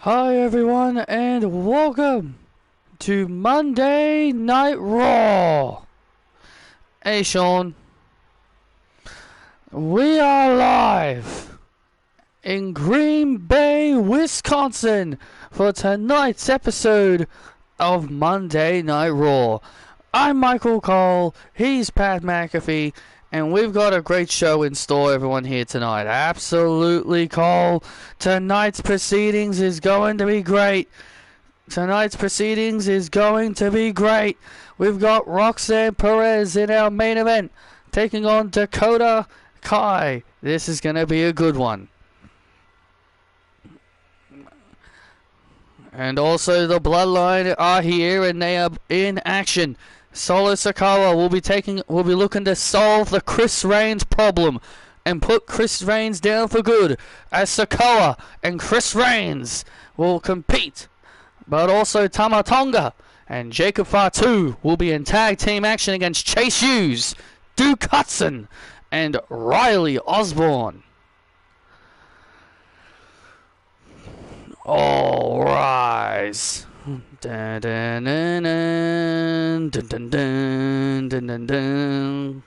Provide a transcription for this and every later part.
Hi everyone and welcome to Monday Night Raw. Hey Sean, we are live in Green Bay, Wisconsin for tonight's episode of Monday Night Raw. I'm Michael Cole, he's Pat McAfee, and we've got a great show in store, everyone, here tonight. Absolutely, Cole. Tonight's proceedings is going to be great. We've got Roxanne Perez in our main event, taking on Dakota Kai. This is going to be a good one. And also the Bloodline are here and they are in action. Solo Sikoa will be looking to solve the Chris Reigns problem and put Chris Reigns down for good, as Sikoa and Chris Reigns will compete. But also Tama Tonga and Jacob Fatu will be in tag team action against Chase Hughes, Duke Hudson, and Riley Osborne. All rise. Dun, dun, dun, dun, dun, dun, dun, dun, dun, dun.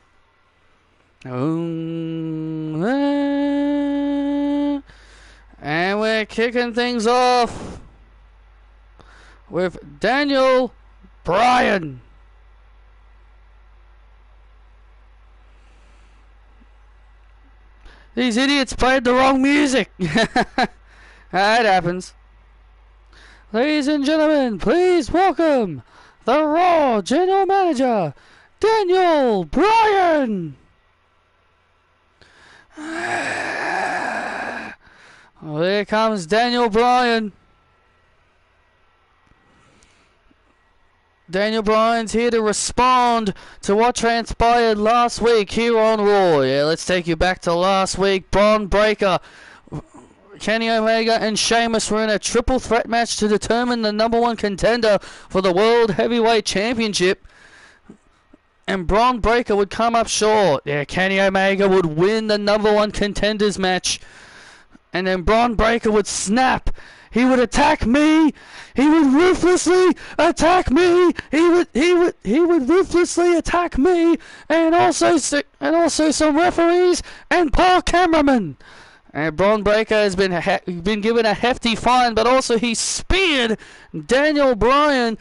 And we're kicking things off with Daniel Bryan. These idiots played the wrong music. That happens. Ladies and gentlemen, please welcome the Raw General Manager, Daniel Bryan. Well, here comes Daniel Bryan. Daniel Bryan's here to respond to what transpired last week here on Raw. Yeah, let's take you back to last week. Braun Breaker, Kenny Omega and Sheamus were in a triple threat match to determine the number one contender for the World Heavyweight Championship. And Braun Breaker would come up short. Yeah, Kenny Omega would win the number one contenders match. And then Braun Breaker would snap. He would attack me. He would ruthlessly attack me. He would ruthlessly attack me, and also some referees and poor cameramen. And Braun Breaker has been given a hefty fine, but also he speared Daniel Bryan.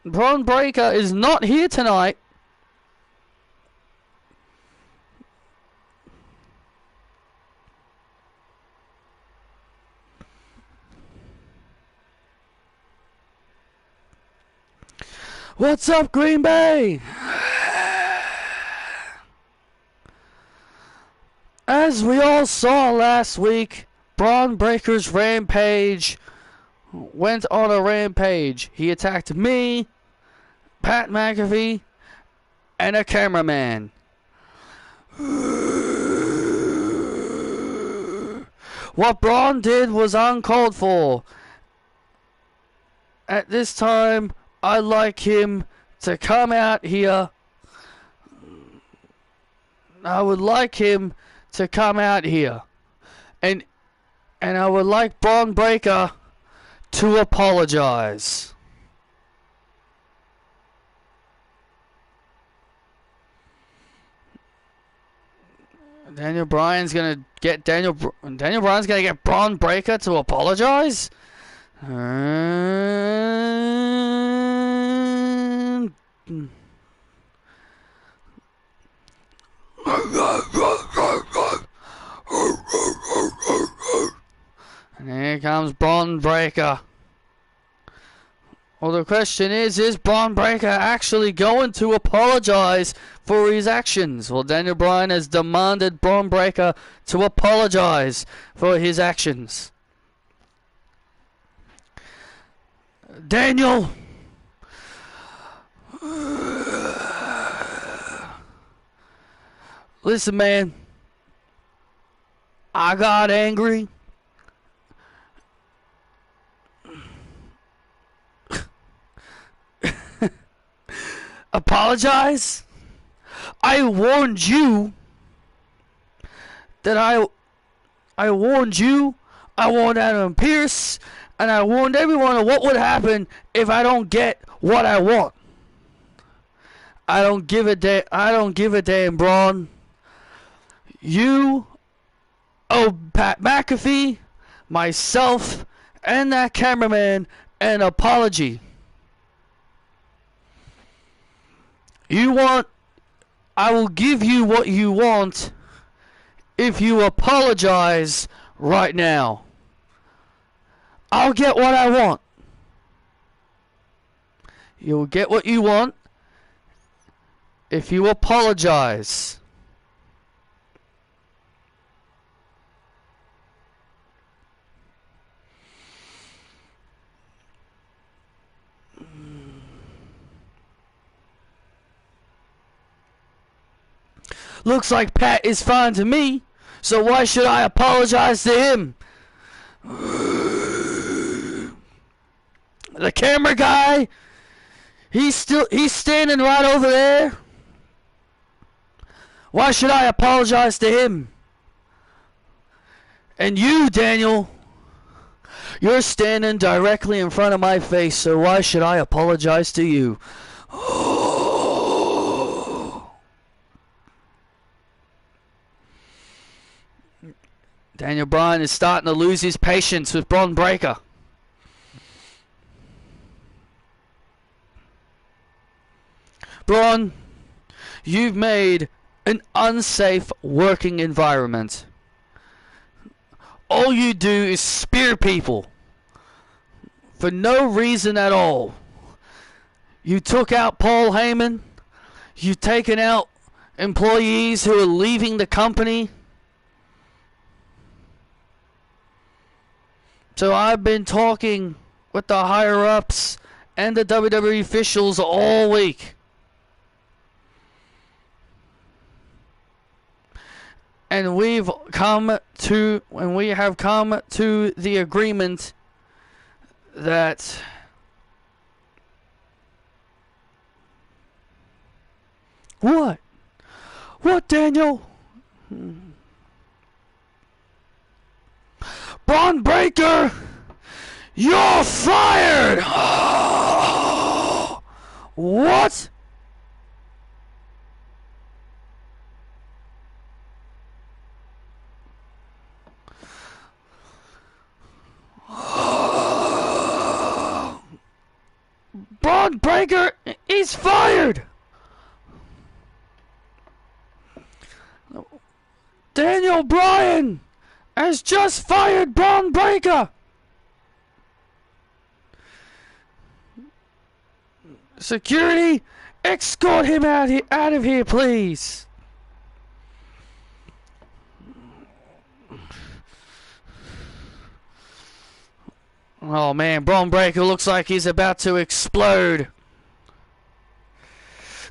Braun Breaker is not here tonight. What's up, Green Bay? As we all saw last week, Braun Breaker's rampage went on a rampage. He attacked me, Pat McAfee, and a cameraman. What Braun did was uncalled for. At this time, I'd like him to come out here. I would like him to come out here, and I would like Braun Breaker to apologize. Daniel Bryan's gonna get Braun Breaker to apologize. And here comes Braun Breaker. Well, the question is Braun Breaker actually going to apologize for his actions? Well, Daniel Bryan has demanded Braun Breaker to apologize for his actions. Daniel! Listen, man. I got angry. Apologize? I warned you that I warned you I warned Adam Pearce, and I warned everyone of what would happen if I don't get what I want. I don't give a damn, Braun. You owe Pat McAfee, myself, and that cameraman an apology. I will give you what you want if you apologize right now. I'll get what I want. You'll get what you want if you apologize. Looks like Pat is fine to me, so why should I apologize to him? The camera guy, he's standing right over there. Why should I apologize to him? And you, Daniel, you're standing directly in front of my face, so why should I apologize to you? Daniel Bryan is starting to lose his patience with Bron Breakker. Braun, you've made an unsafe working environment. All you do is spear people for no reason at all. You took out Paul Heyman. You've taken out employees who are leaving the company. So I've been talking with the higher-ups and the WWE officials all week. And we have come to the agreement that what, Daniel? Bron Breakker, you're fired. What? Bron Breakker is fired. Daniel Bryan has just fired Bron Breakker. Security, escort him out of here, please. Oh man, Bron Breakker looks like he's about to explode.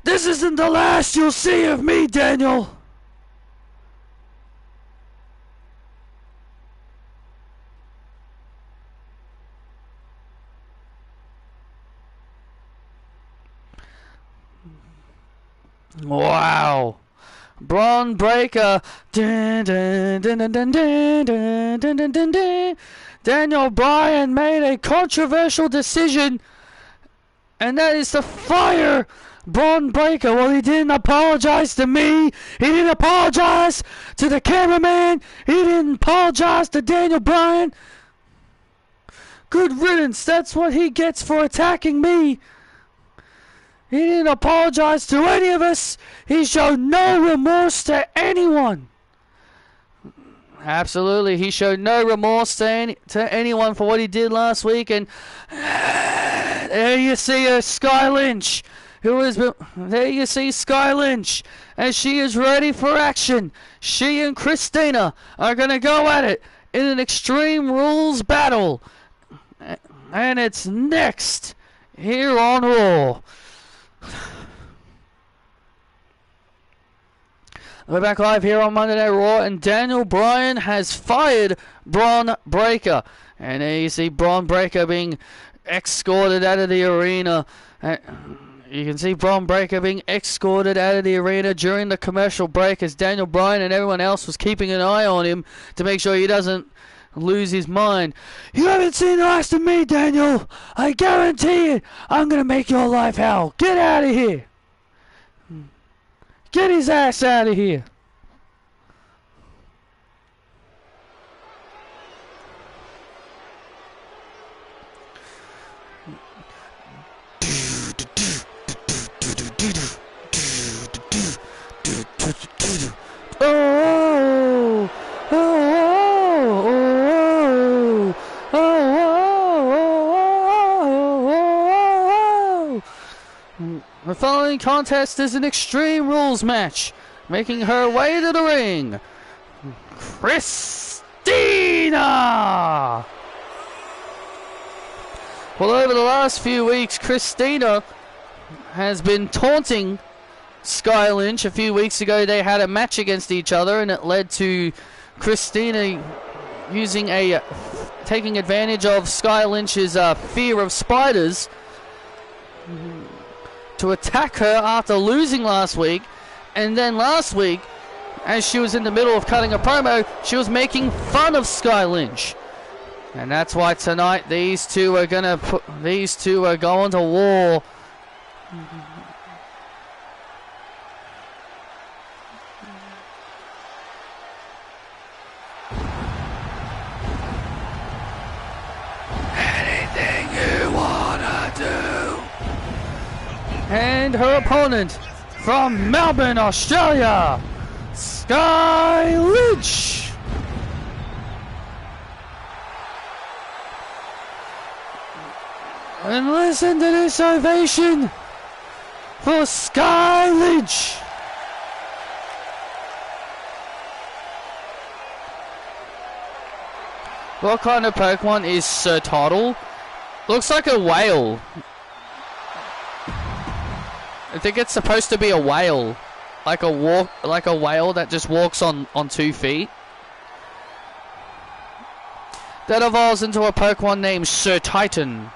This isn't the last you'll see of me, Daniel. Wow. Bron Breakker. Dun, dun, dun, dun, dun, dun, dun, dun, dun, dun, dun. Daniel Bryan made a controversial decision, and that is to fire Bron Breakker. Well, he didn't apologize to me. He didn't apologize to the cameraman. He didn't apologize to Daniel Bryan. Good riddance. That's what he gets for attacking me. He didn't apologize to any of us. He showed no remorse to anyone. Absolutely, he showed no remorse to anyone for what he did last week. And there you see Sky Lynch, there you see Sky Lynch, and she is ready for action. She and Christina are going to go at it in an Extreme Rules battle, and it's next here on Raw. We're back live here on Monday Night Raw, and Daniel Bryan has fired Bron Breakker. And there you see Bron Breakker being escorted out of the arena. You can see Bron Breakker being escorted out of the arena during the commercial break as Daniel Bryan and everyone else was keeping an eye on him to make sure he doesn't lose his mind. You haven't seen the last of me, Daniel. I guarantee it. I'm going to make your life hell. Get out of here. Get his ass out of here. Oh, oh, oh, oh, oh, oh. The following contest is an Extreme Rules match. Making her way to the ring, Christina! Well, over the last few weeks, Christina has been taunting Sky Lynch. A few weeks ago, they had a match against each other, and it led to Christina taking advantage of Sky Lynch's fear of spiders to attack her after losing last week. And then last week, as she was in the middle of cutting a promo, she was making fun of Sky Lynch. And that's why tonight these two are going to war. Anything you wanna do. And her opponent from Melbourne, Australia, Sky Lynch. And listen to this ovation for Sky Lynch. What kind of Pokemon is Sir Toddle? Looks like a whale. I think it's supposed to be a whale. Like a whale that just walks on 2 feet. That evolves into a Pokemon named Sir Titan.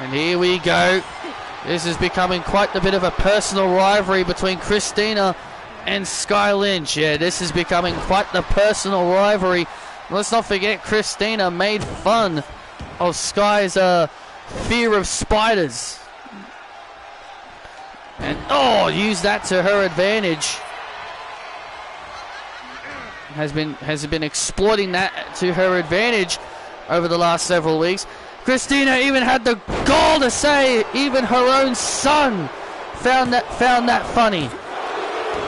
And here we go. This is becoming quite a bit of a personal rivalry between Christina and Sky Lynch. Yeah, this is becoming quite the personal rivalry. Let's not forget, Christina made fun of Sky's fear of spiders. And use that to her advantage. Has been exploiting that to her advantage over the last several weeks. Christina even had the gall to say even her own son found that funny.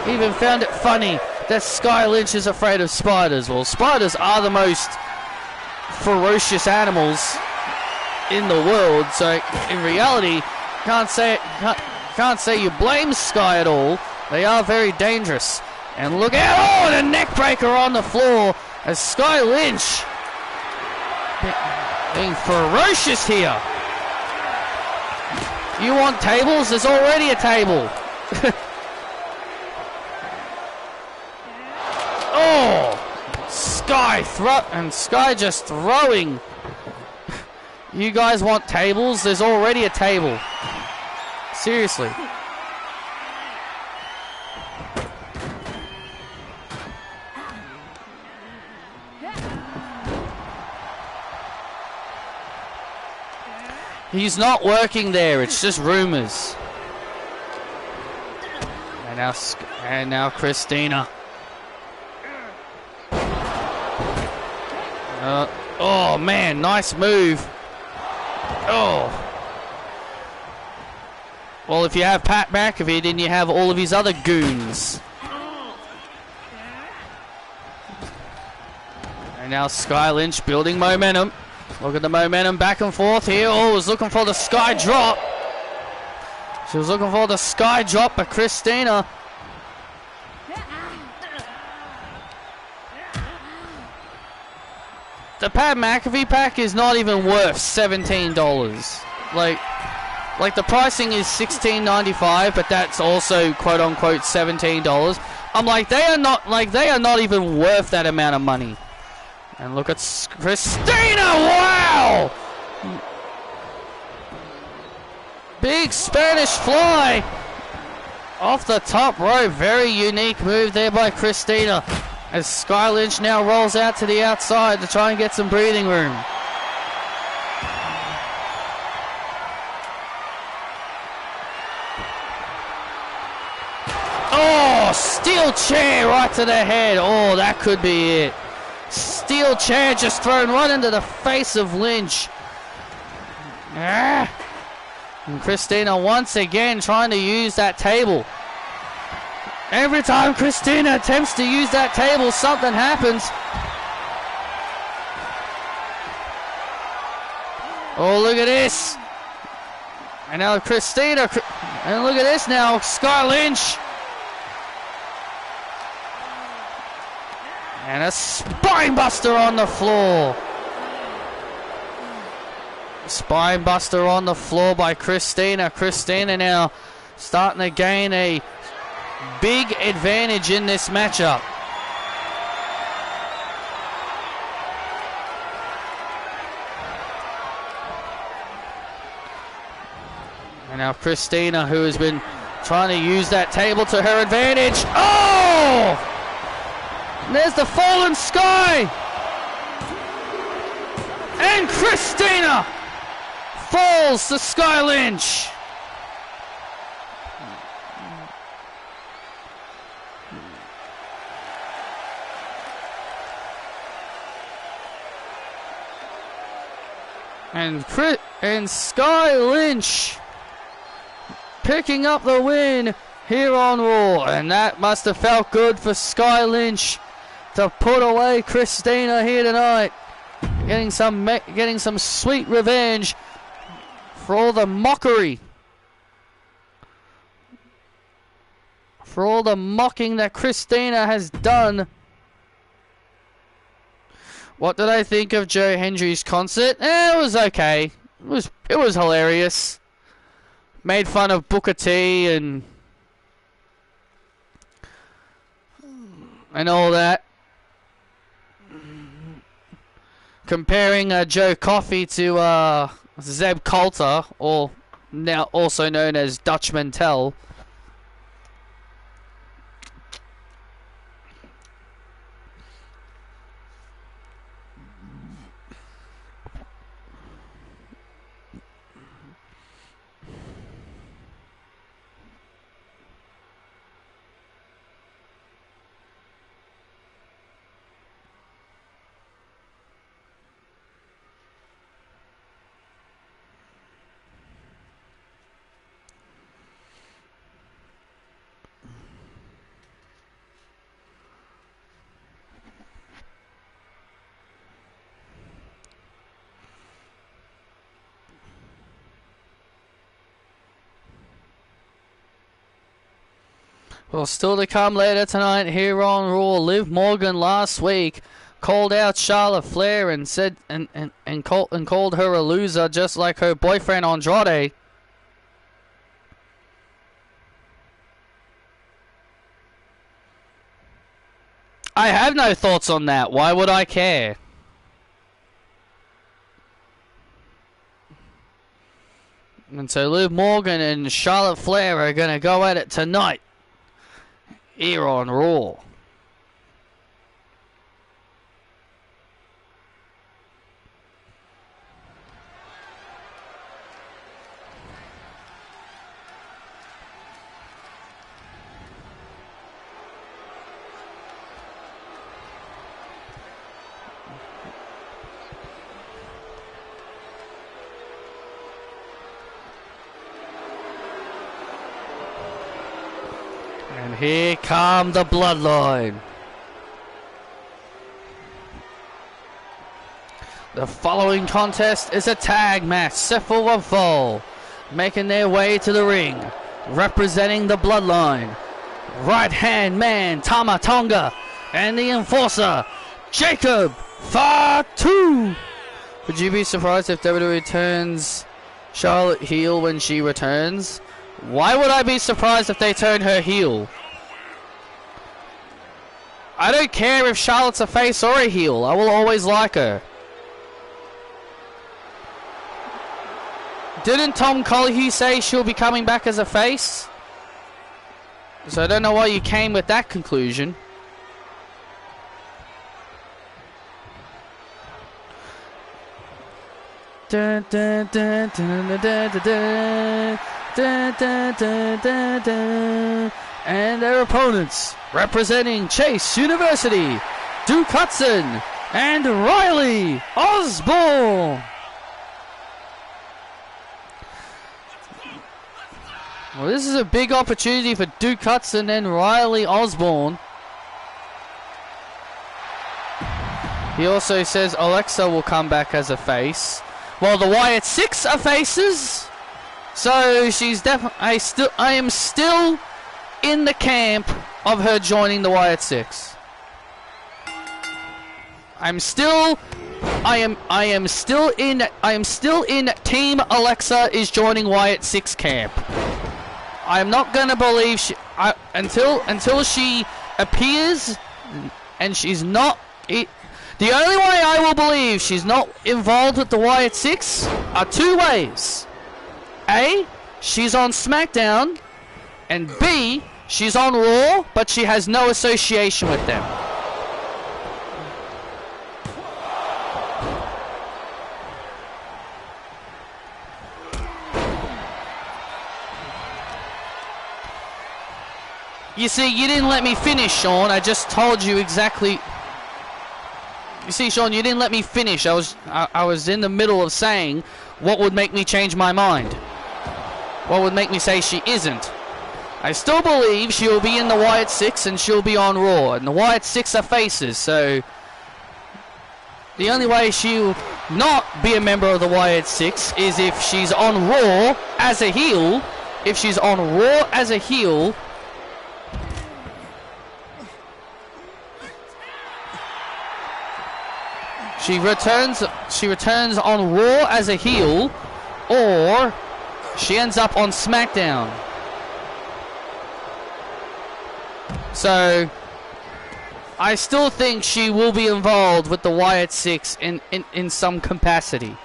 Even found it funny that Sky Lynch is afraid of spiders. Well, spiders are the most ferocious animals in the world, so in reality, can't say you blame Sky at all. They are very dangerous. And look out! Oh, the neck breaker on the floor as Sky Lynch being ferocious here. You want tables? There's already a table. Sky just throwing. You guys want tables? There's already a table. Seriously. He's not working there. It's just rumors. And now Christina. Oh man, nice move. Oh. Well, if you have Pat McAfee, then you have all of his other goons. And now Sky Lynch building momentum. Look at the momentum back and forth here. Oh, was looking for the Sky drop. She was looking for the Sky drop, but Christina. The Pat McAfee pack is not even worth $17. Like the pricing is $16.95, but that's also quote unquote $17. I'm like, they are not even worth that amount of money. And look at Christina! Wow! Big Spanish fly off the top rope. Very unique move there by Christina. As Sky Lynch now rolls out to the outside to try and get some breathing room. Oh, steel chair right to the head. Oh, that could be it. Steel chair just thrown right into the face of Lynch. Ah. And Christina once again trying to use that table. Every time Christina attempts to use that table, something happens. Oh, look at this. And now Christina, and look at this now, Sky Lynch. And a spine buster on the floor. Spine buster on the floor by Christina. Christina now starting to gain a big advantage in this matchup. And now Christina, who has been trying to use that table to her advantage. Oh! There's the fallen Sky. And Christina falls to Sky Lynch. And Sky Lynch picking up the win here on Raw. And that must have felt good for Sky Lynch to put away Christina here tonight. Getting some sweet revenge for all the mockery. For all the mocking that Christina has done. What did I think of Joe Hendry's concert? It was okay. It was hilarious. Made fun of Booker T and all that. Comparing Joe Coffey to Zeb Coulter, or now also known as Dutch Mantell. Well, still to come later tonight here on Raw. Liv Morgan last week called out Charlotte Flair and said and called her a loser, just like her boyfriend Andrade. I have no thoughts on that. Why would I care? And so Liv Morgan and Charlotte Flair are going to go at it tonight here on Raw. And here come the Bloodline. The following contest is a tag match. Sefo and Fall making their way to the ring, representing the Bloodline. Right hand man Tama Tonga and the enforcer Jacob Fatu. Would you be surprised if WWE turns Charlotte heel when she returns? Why would I be surprised if they turn her heel? I don't care if Charlotte's a face or a heel. I will always like her. Didn't Tom Colohue say she'll be coming back as a face? So I don't know why you came with that conclusion. Dun, dun, dun, dun, dun, dun, dun, dun, dun, dun, dun, dun. And their opponents, representing Chase University, Duke Hudson and Riley Osborne. Well, this is a big opportunity for Duke Hudson and Riley Osborne. He also says Alexa will come back as a face. Well, the Wyatt Six are faces. So she's definitely. I am still in the camp of her joining the Wyatt Six. I am still in Team Alexa is joining Wyatt Six camp. I'm not gonna believe until she appears and she's not. The only way I will believe she's not involved with the Wyatt Six are two ways. A, she's on SmackDown, and B, she's on Raw, but she has no association with them. You see, you didn't let me finish, Sean. I just told you exactly. You see, Sean, you didn't let me finish. I was in the middle of saying what would make me change my mind. What would make me say she isn't. I still believe she will be in the Wyatt Six and she'll be on Raw. And the Wyatt Six are faces, so the only way she'll not be a member of the Wyatt Six is if she's on Raw as a heel. If she's on Raw as a heel, she returns on Raw as a heel, or she ends up on SmackDown. So I still think she will be involved with the Wyatt Six in some capacity.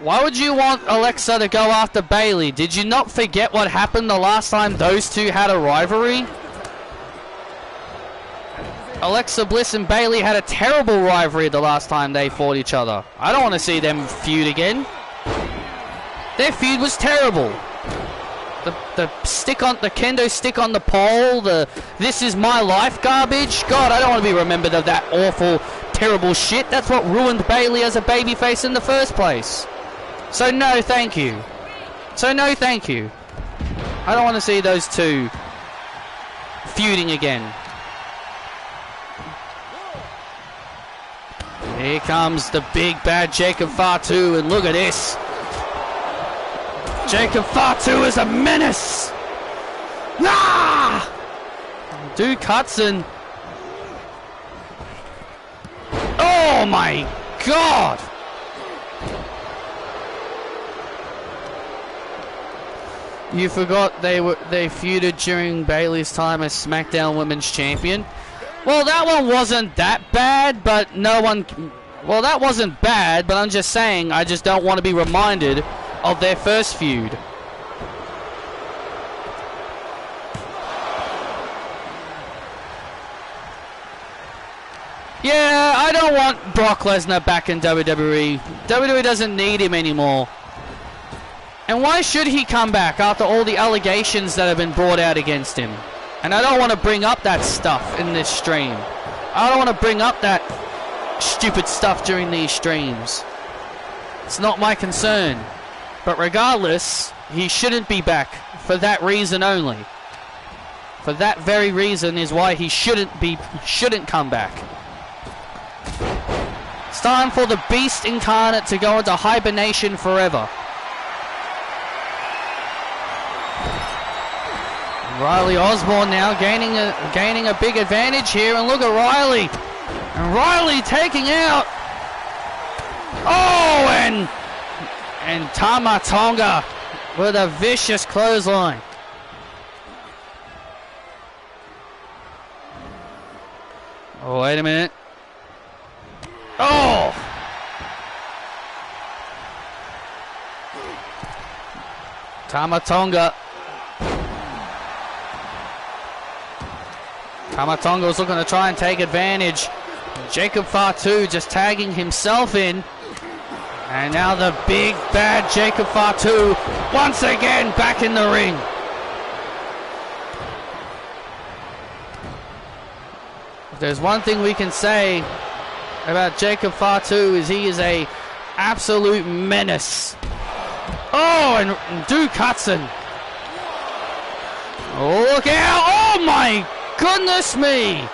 Why would you want Alexa to go after Bayley? Did you not forget what happened the last time those two had a rivalry? Alexa Bliss and Bayley had a terrible rivalry the last time they fought each other. I don't want to see them feud again. Their feud was terrible. The kendo stick on the pole, the "this is my life" garbage. God, I don't want to be remembered of that awful, terrible shit. That's what ruined Bayley as a babyface in the first place. So no, thank you. I don't want to see those two feuding again. Here comes the big bad Jacob Fatu, and look at this. Jacob Fatu is a menace. Ah! Duke Hudson. Oh my God. You forgot they feuded during Bayley's time as SmackDown Women's Champion. Well, that one wasn't that bad, but no one... Well, that wasn't bad, but I'm just saying I just don't want to be reminded of their first feud. Yeah, I don't want Brock Lesnar back in WWE. WWE doesn't need him anymore. And why should he come back after all the allegations that have been brought out against him? And I don't want to bring up that stuff in this stream. I don't want to bring up that stupid stuff during these streams. It's not my concern. But regardless, he shouldn't be back for that reason only. For that very reason is why he shouldn't come back. It's time for the Beast Incarnate to go into hibernation forever. Riley Osborne now gaining a big advantage here, and look at Riley. And Riley taking out. Oh, and Tama Tonga with a vicious clothesline. Oh, wait a minute. Oh! Tama Tonga. Tamatonga's looking to try and take advantage. Jacob Fatu just tagging himself in. And now the big bad Jacob Fatu once again back in the ring. If there's one thing we can say about Jacob Fatu is he is a absolute menace. Oh, and Duke Hudson. Oh, look out! Oh my goodness me!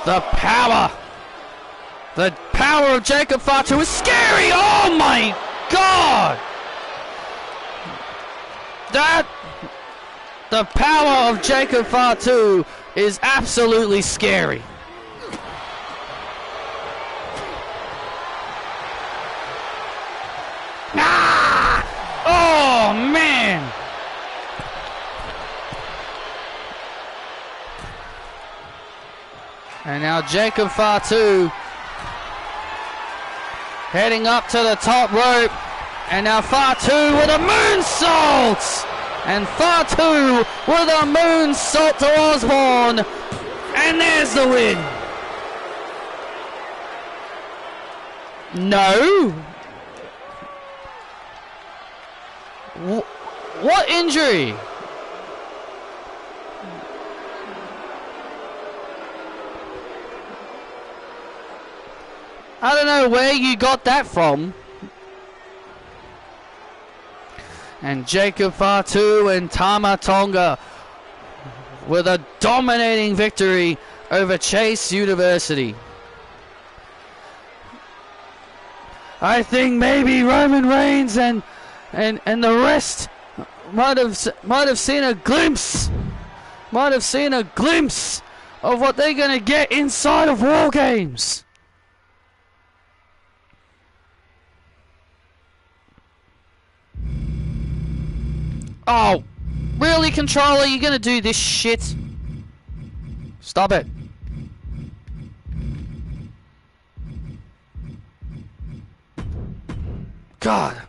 The power of Jacob Fatu is scary! Oh my god! The power of Jacob Fatu is absolutely scary. Oh man! And now Jacob Fatu heading up to the top rope. And now Fatu with a moonsault! And Fatu with a moonsault to Osborne. And there's the win. No. What injury? I don't know where you got that from. And Jacob Fatu and Tama Tonga with a dominating victory over Chase University. I think maybe Roman Reigns and the rest might have seen a glimpse of what they're gonna get inside of War Games. Oh, really, controller? You're gonna do this shit? Stop it. God.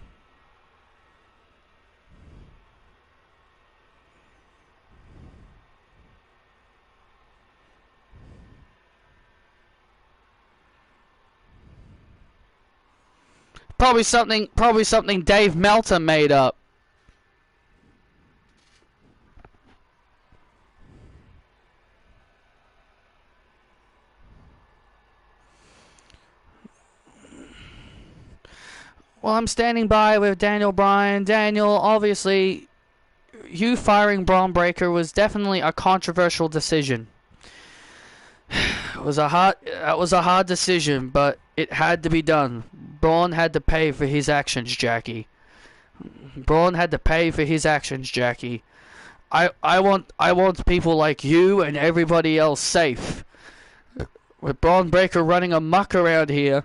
Probably something Dave Meltzer made up. Well, I'm standing by with Daniel Bryan. Daniel, obviously, you firing Braun Breaker was definitely a controversial decision. That was a hard decision, but it had to be done. Braun had to pay for his actions, Jackie. Braun had to pay for his actions, Jackie. I want people like you and everybody else safe. With Braun Breaker running amok around here,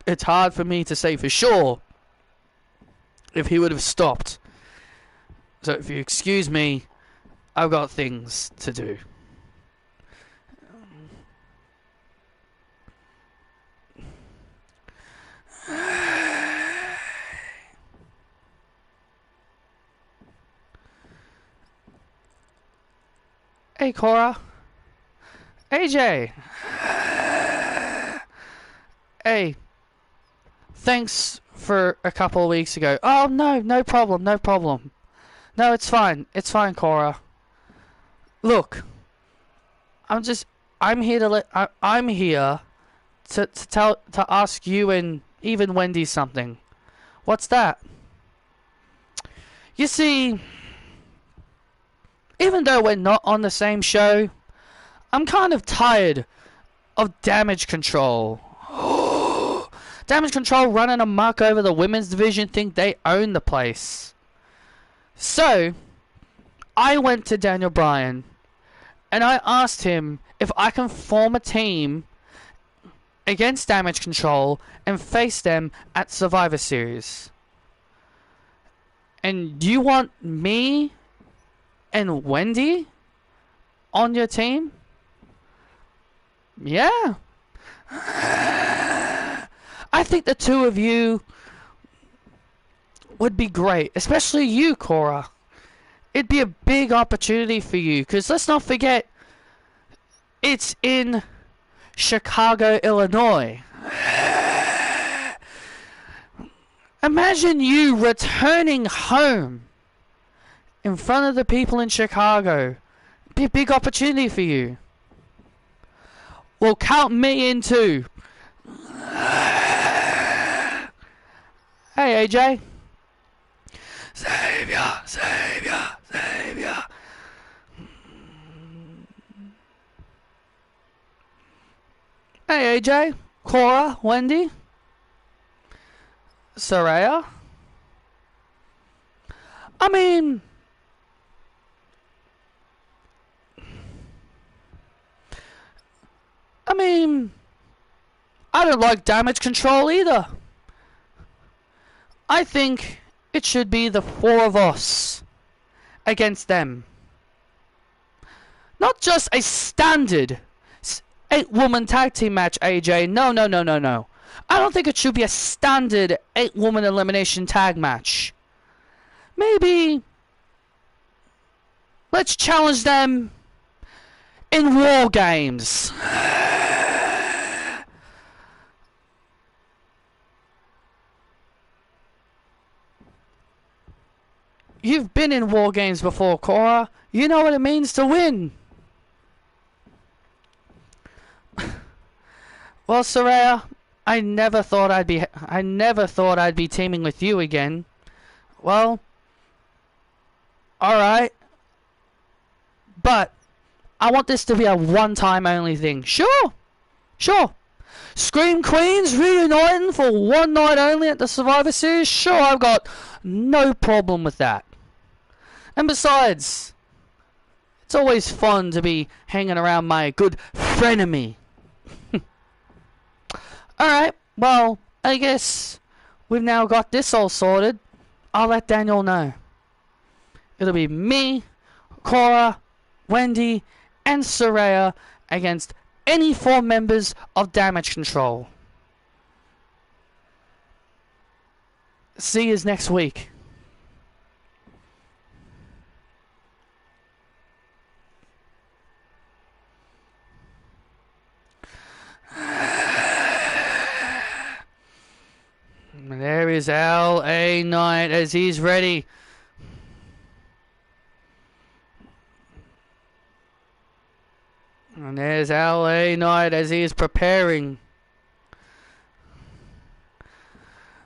it's hard for me to say for sure if he would have stopped. So if you excuse me, I've got things to do. Hey, Cora. AJ. Hey. Thanks for a couple of weeks ago. Oh, no problem. No, it's fine. It's fine, Cora. Look. I'm here to ask you and even Wendy something. What's that? You see, even though we're not on the same show, I'm kind of tired of Damage Control. Damage Control running amok over the women's division, think they own the place. So, I went to Daniel Bryan and I asked him if I can form a team against Damage Control and face them at Survivor Series. And you want me and Wendy on your team? Yeah. I think the two of you would be great, especially you, Cora. it'd be a big opportunity for you, because let's not forget, it's in Chicago, Illinois. Imagine you returning home in front of the people in Chicago. It'd be a big opportunity for you. Well, count me in too. Hey, AJ. Savior, Savior, Savior. Hey, AJ. Cora, Wendy. Saraya. I mean, I don't like Damage Control either. I think it should be the 4 of us against them. Not just a standard 8-woman tag team match, AJ. No. I don't think it should be a standard 8-woman elimination tag match. Maybe let's challenge them in War Games. You've been in War Games before, Cora. You know what it means to win. Well, Saraya, I never thought I'd be teaming with you again. Well, alright. But I want this to be a one-time only thing. Sure. Scream Queens reuniting for one night only at the Survivor Series? Sure, I've got no problem with that. And besides, it's always fun to be hanging around my good frenemy. Alright, well, I guess we've now got this all sorted. I'll let Daniel know. It'll be me, Cora, Wendy, and Saraya against any 4 members of Damage Control. See you next week. There is L.A. Knight as he's ready. And there's L.A. Knight as he is preparing.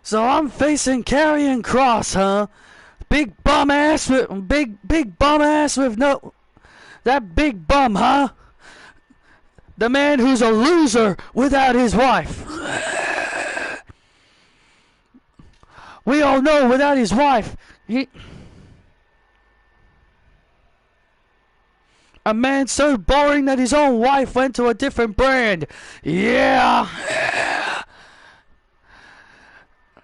So I'm facing Karrion Kross, huh? Big bum ass with no... That big bum, huh? The man who's a loser without his wife. We all know without his wife, a man so boring that his own wife went to a different brand. Yeah.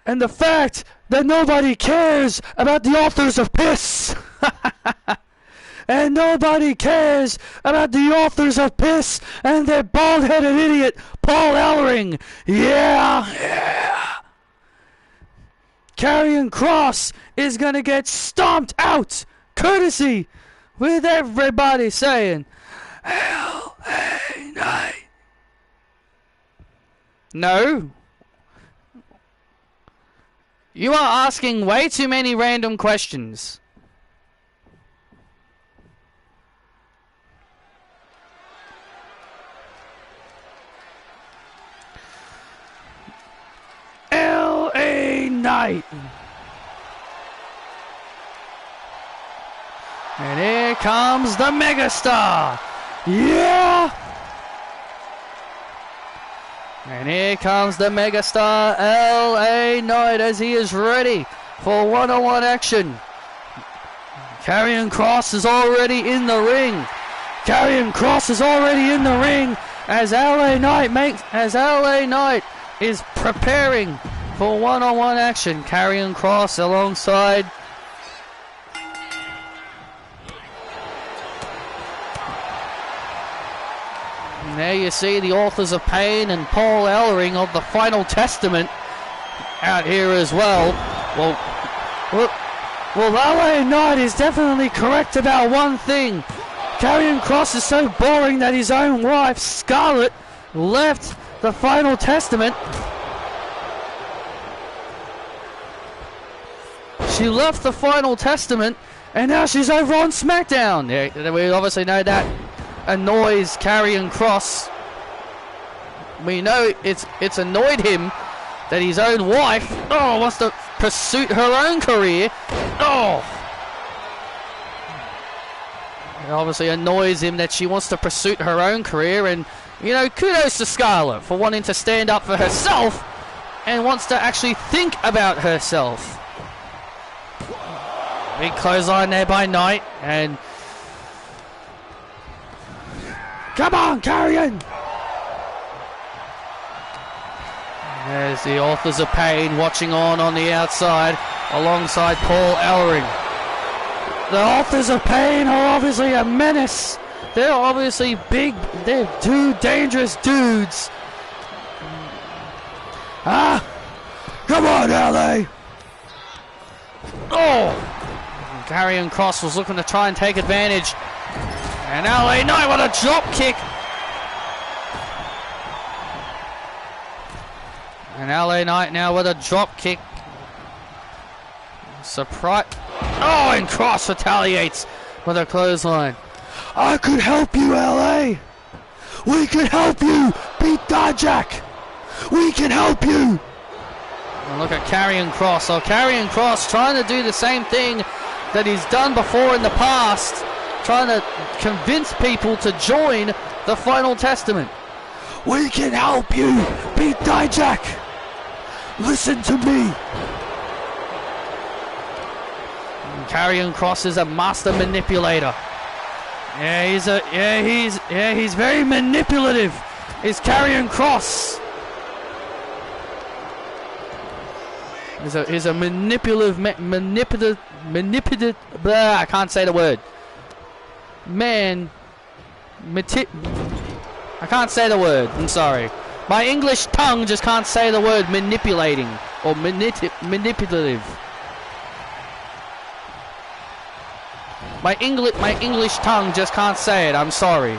And the fact that nobody cares about the authors of Piss. And nobody cares about the authors of Piss and their bald-headed idiot, Paul Ellering. Yeah. Karrion Kross is gonna get stomped out, courtesy, with everybody saying, L.A. Knight. No. You are asking way too many random questions. L.A. Knight. And here comes the megastar. Yeah. And here comes the megastar L.A. Knight as he is ready for one-on-one action. Karrion Kross is already in the ring. Karrion Kross is already in the ring as L.A. Knight is preparing for one-on-one action. Karrion Kross alongside and there you see the authors of Pain and Paul Ellering of the Final Testament out here as well. Well, Well, LA Knight is definitely correct about one thing. Karrion Kross is so boring that his own wife, Scarlett, left the Final Testament. She left the Final Testament, and now she's over on SmackDown. Yeah, we obviously know that annoys Karrion Kross. We know it's annoyed him that his own wife wants to pursue her own career. It obviously annoys him that she wants to pursue her own career, and you know, kudos to Scarlett for wanting to stand up for herself and wants to actually think about herself. Big clothesline there by Knight, and come on, Karrion! There's the Authors of Pain watching on the outside alongside Paul Ellering. The Authors of Pain are obviously a menace. They're obviously big, they're two dangerous dudes. Come on, LA! Karrion Kross was looking to try and take advantage. And LA Knight with a drop kick. And LA Knight now with a drop kick. Surprise. And Kross retaliates with a clothesline. I could help you, LA. We can help you beat Dijak. We can help you. And look at Karrion Kross. So Karrion Kross trying to do the same thing that he's done before in the past, trying to convince people to join the Final Testament. We can help you beat Dijak. Listen to me. And Karrion Kross is a master manipulator. He's very manipulative. Is Karrion Kross? He's a manipulative, blah, I can't say the word. I can't say the word, I'm sorry. My English tongue just can't say the word manipulating or manipulative. My English tongue just can't say it, I'm sorry.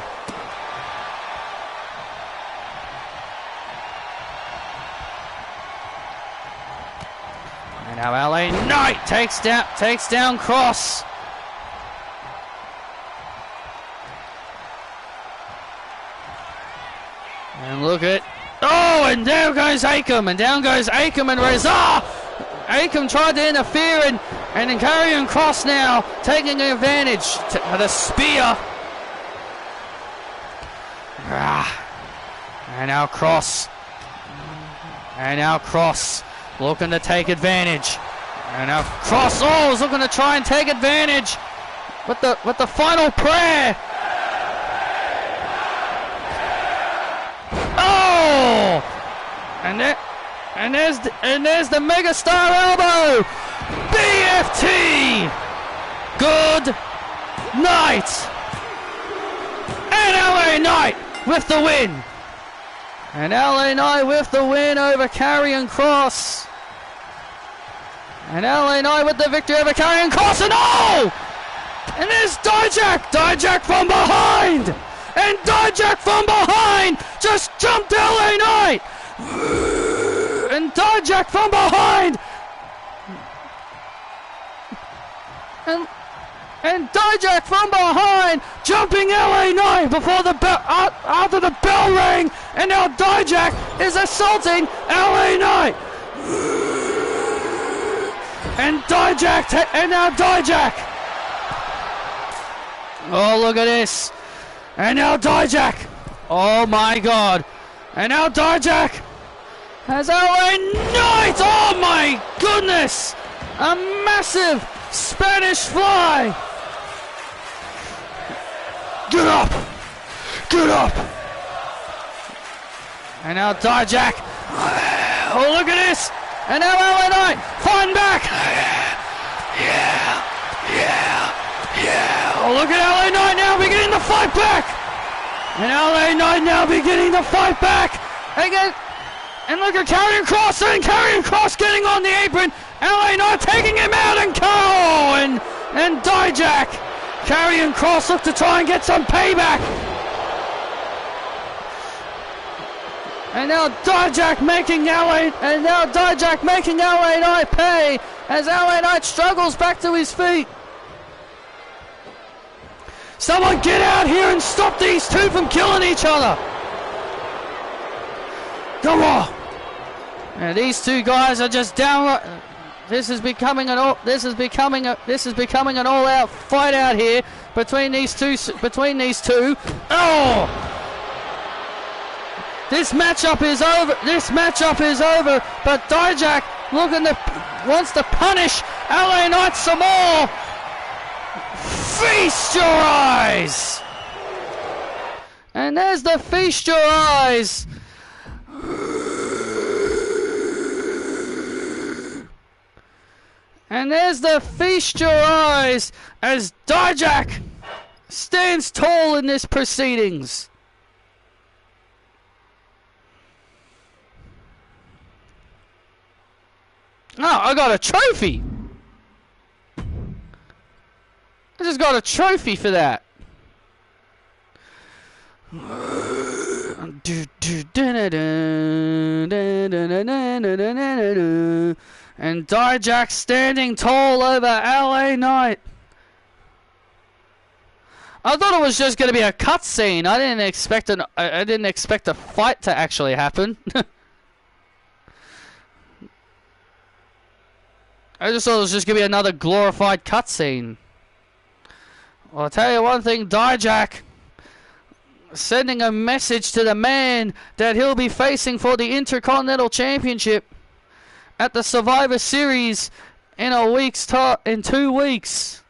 And now LA Knight takes down Kross. And look at, and down goes Akam, and down goes Akam and Reza. Akam tried to interfere, and then Karrion Kross now taking advantage to the spear. And now Kross. And now Kross looking to take advantage. And now Kross is looking to try and take advantage with the final prayer. And there's the megastar elbow. BFT. Good night. And LA Knight with the win. And LA Knight with the win over Karrion Kross. And LA Knight with the victory over Karrion Kross. And there's Dijak. Dijak from behind. And Dijak from behind just jumped LA Knight. And Dijak from behind. And Dijak from behind jumping LA Knight before the bell, after the bell rang, and now Dijak is assaulting LA Knight. And now Dijak. Oh, look at this. And now Dijak. Oh my God. And now Dijak has LA Knight. Oh my goodness. A massive Spanish fly. Get up. Get up. And now Dijak. Oh, look at this. And now LA Knight fighting back. Yeah. Oh, look at LA Knight now beginning to fight back. And LA Knight now beginning to fight back. And look at Karrion Kross, and Karrion Kross getting on the apron. LA Knight taking him out and Cole and Dijak. Karrion Kross look to try and get some payback. And now Dijak making LA Knight pay as LA Knight struggles back to his feet. Someone get out here and stop these two from killing each other. Come on. And these two guys are just downright. This is becoming an all-out fight out here between these two. Oh! This matchup is over. But Dijak wants to punish LA Knight some more. Feast your eyes. And there's the feast your eyes. And there's the feast your eyes as Dijak stands tall in this proceedings. Oh, I got a trophy. I just got a trophy for that. And Dijak standing tall over LA Knight. I thought it was just going to be a cutscene. I didn't expect a fight to actually happen. I just thought it was just going to be another glorified cutscene. Well, I'll tell you one thing, Dijak sending a message to the man that he'll be facing for the Intercontinental Championship at the Survivor Series in 2 weeks.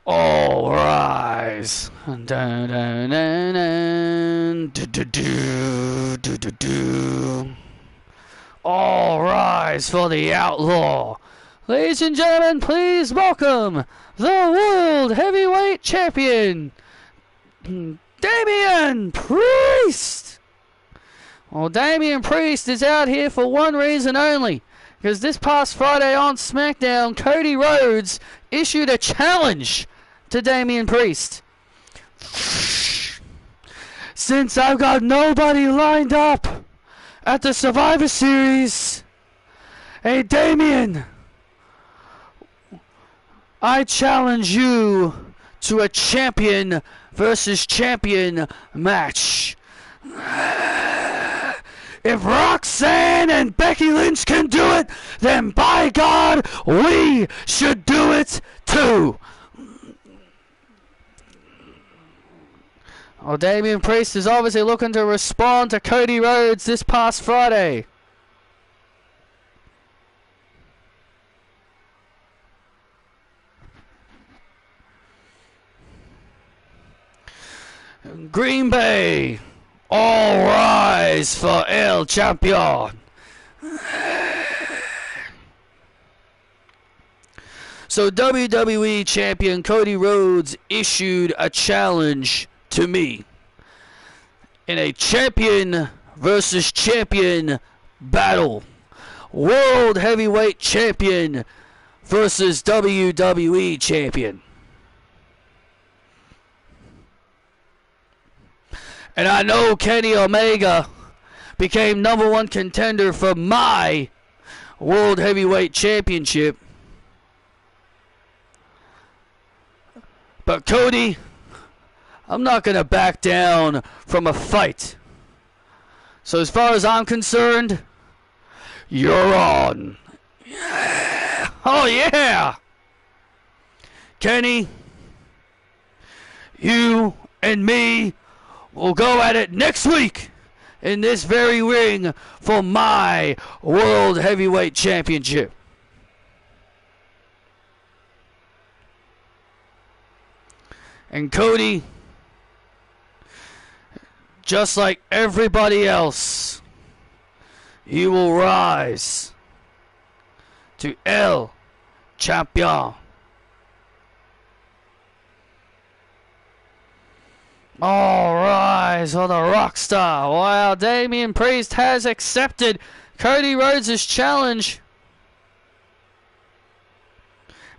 All rise. All rise for the Outlaw. Ladies and gentlemen, please welcome the World Heavyweight Champion, Damian Priest. Well, Damian Priest is out here for one reason only, because this past Friday on SmackDown, Cody Rhodes issued a challenge to Damian Priest. Since I've got nobody lined up at the Survivor Series, hey Damian, I challenge you to a champion versus champion match. If Roxanne and Becky Lynch can do it, then by God, we should do it too. Well, Damian Priest is obviously looking to respond to Cody Rhodes this past Friday. Green Bay, all rise for El Champion. So WWE Champion Cody Rhodes issued a challenge to me in a champion versus champion battle. World Heavyweight Champion versus WWE Champion. And I know Kenny Omega became #1 contender for my World Heavyweight Championship. But Cody, I'm not going to back down from a fight. So as far as I'm concerned, you're on. Yeah. Oh yeah! Kenny, you and me will go at it next week in this very ring for my World Heavyweight Championship. And Cody, just like everybody else, you will rise to El Champion. All rise for the rock star. Wow, Damian Priest has accepted Cody Rhodes' challenge.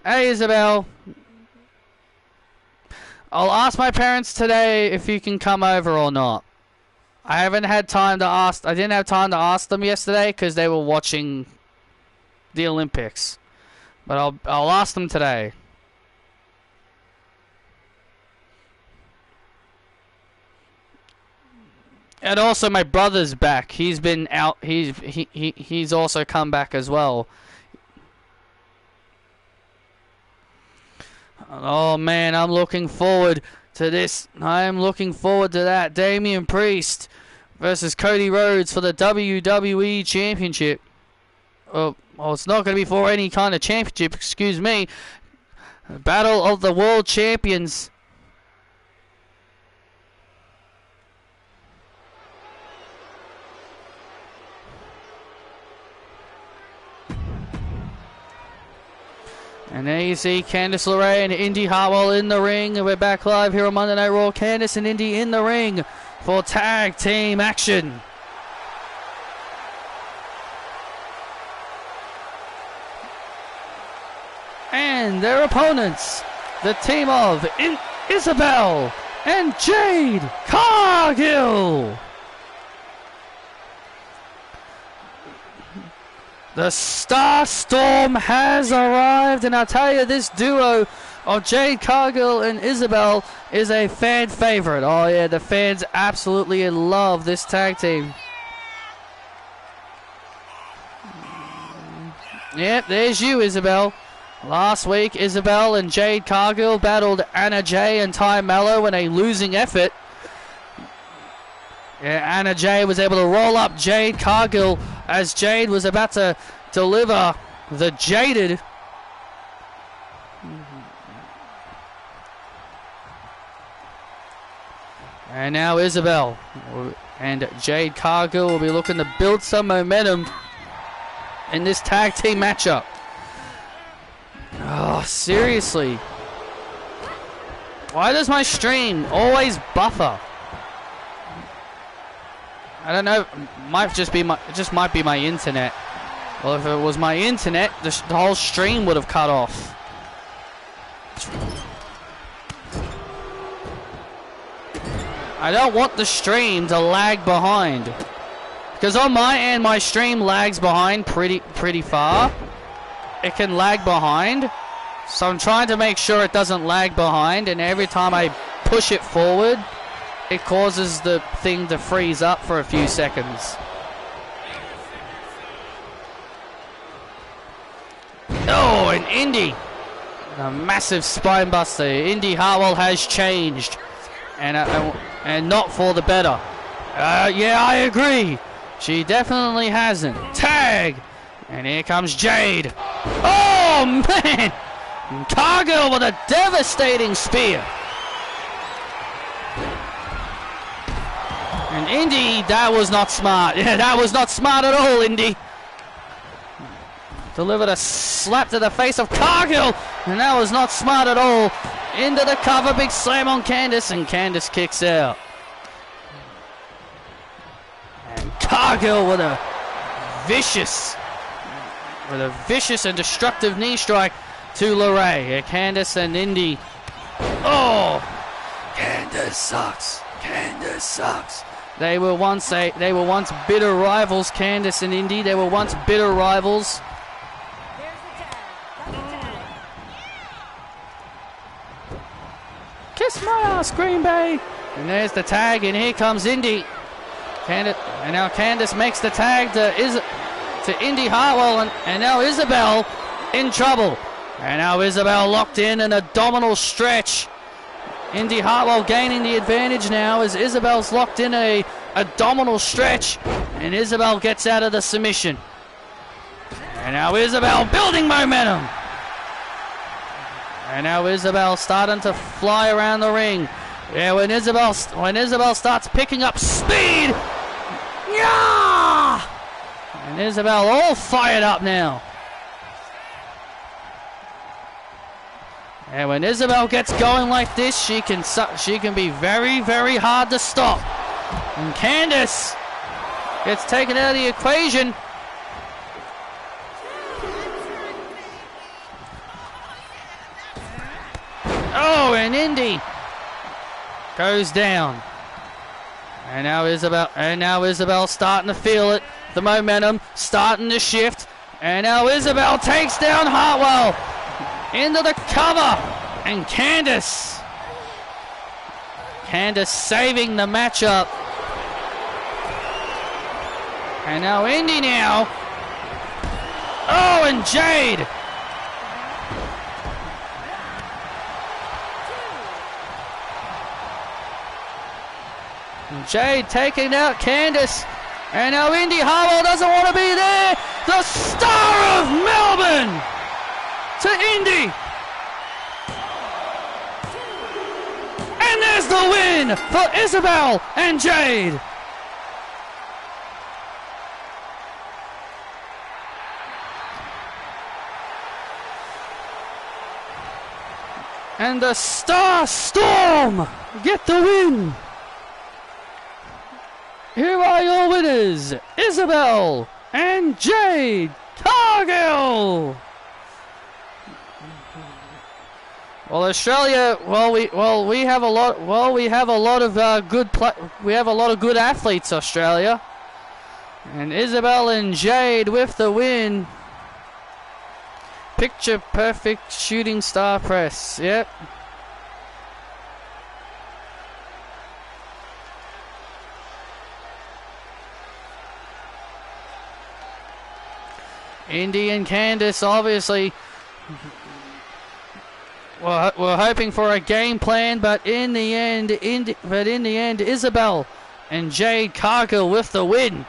Hey, Isabel. I'll ask my parents today if you can come over or not. I haven't had time to ask. I didn't have time to ask them yesterday because they were watching the Olympics. But I'll ask them today. And also my brother's back. He's been out. He's also come back as well. Oh man, I'm looking forward to this. I am looking forward to that. Damian Priest versus Cody Rhodes for the WWE Championship. Oh, well, it's not going to be for any kind of championship, excuse me. Battle of the World Champions. And there you see Candice LeRae and Indy Hartwell in the ring. We're back live here on Monday Night Raw. Candice and Indy in the ring for tag team action. And their opponents, the team of Isabel and Jade Cargill. The Star Storm has arrived, and I'll tell you, this duo of Jade Cargill and Isabel is a fan favorite. Oh yeah, the fans absolutely love this tag team. Yep, there's you, Isabel. Last week, Isabel and Jade Cargill battled Anna Jay and Ty Mello in a losing effort. Yeah, Anna Jay was able to roll up Jade Cargill as Jade was about to deliver the Jaded. And now Isabel and Jade Cargill will be looking to build some momentum in this tag team matchup. Oh, seriously. Why does my stream always buffer? I don't know. Might just be my. It just might be my internet. Well, if it was my internet, the whole stream would have cut off. I don't want the stream to lag behind, because on my end, my stream lags behind pretty far. It can lag behind, so I'm trying to make sure it doesn't lag behind. And every time I push it forward, it causes the thing to freeze up for a few seconds. Oh, and Indy. A massive spine buster. Indy Hartwell has changed. And not for the better. Yeah, I agree. She definitely hasn't. Tag! And here comes Jade. Oh, man! Cargill with a devastating spear. And Indy, that was not smart. Yeah, that was not smart at all, Indy. Delivered a slap to the face of Cargill, and that was not smart at all. Into the cover, big slam on Candice, and Candice kicks out. And Cargill with a vicious and destructive knee strike to LeRae. Here, Candice and Indy. Oh, Candice sucks. Candice sucks. They were once bitter rivals, Candice and Indy. They were once bitter rivals. Kiss my ass, Green Bay. And there's the tag, and here comes Indy. And now Candice makes the tag to Indy Hartwell, and now Isabel in trouble. And now Isabel locked in an abdominal stretch. Indy Hartwell gaining the advantage now as Isabel's locked in a abdominal stretch, and Isabel gets out of the submission. And now Isabel building momentum. And now Isabel starting to fly around the ring. Yeah, when Isabel starts picking up speed. Yeah! And Isabel all fired up now. And when Isabel gets going like this, she can be very, very hard to stop. And Candice gets taken out of the equation. Oh, and Indy goes down. And now Isabel starting to feel it. The momentum starting to shift. And now Isabel takes down Hartwell into the cover. And Candice saving the matchup. And now Indy now. Oh, and Jade. Jade taking out Candice. And now Indy Hartwell doesn't want to be there. The star of Melbourne to Indy. And there's the win for Isabel and Jade. And the Star Storm get the win. Here are your winners, Isabel and Jade Cargill. Well, Australia. We have a lot of good athletes, Australia. And Isabel and Jade with the win. Picture perfect shooting star press. Yep. Indy and Candice obviously we're hoping for a game plan, but in the end, Isabel and Jade Cargill with the win.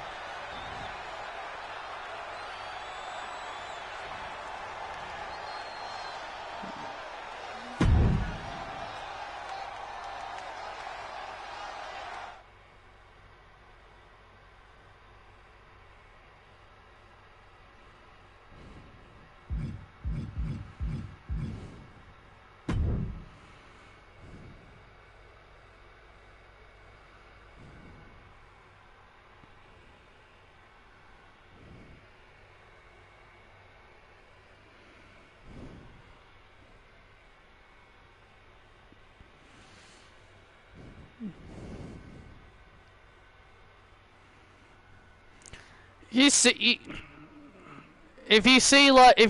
If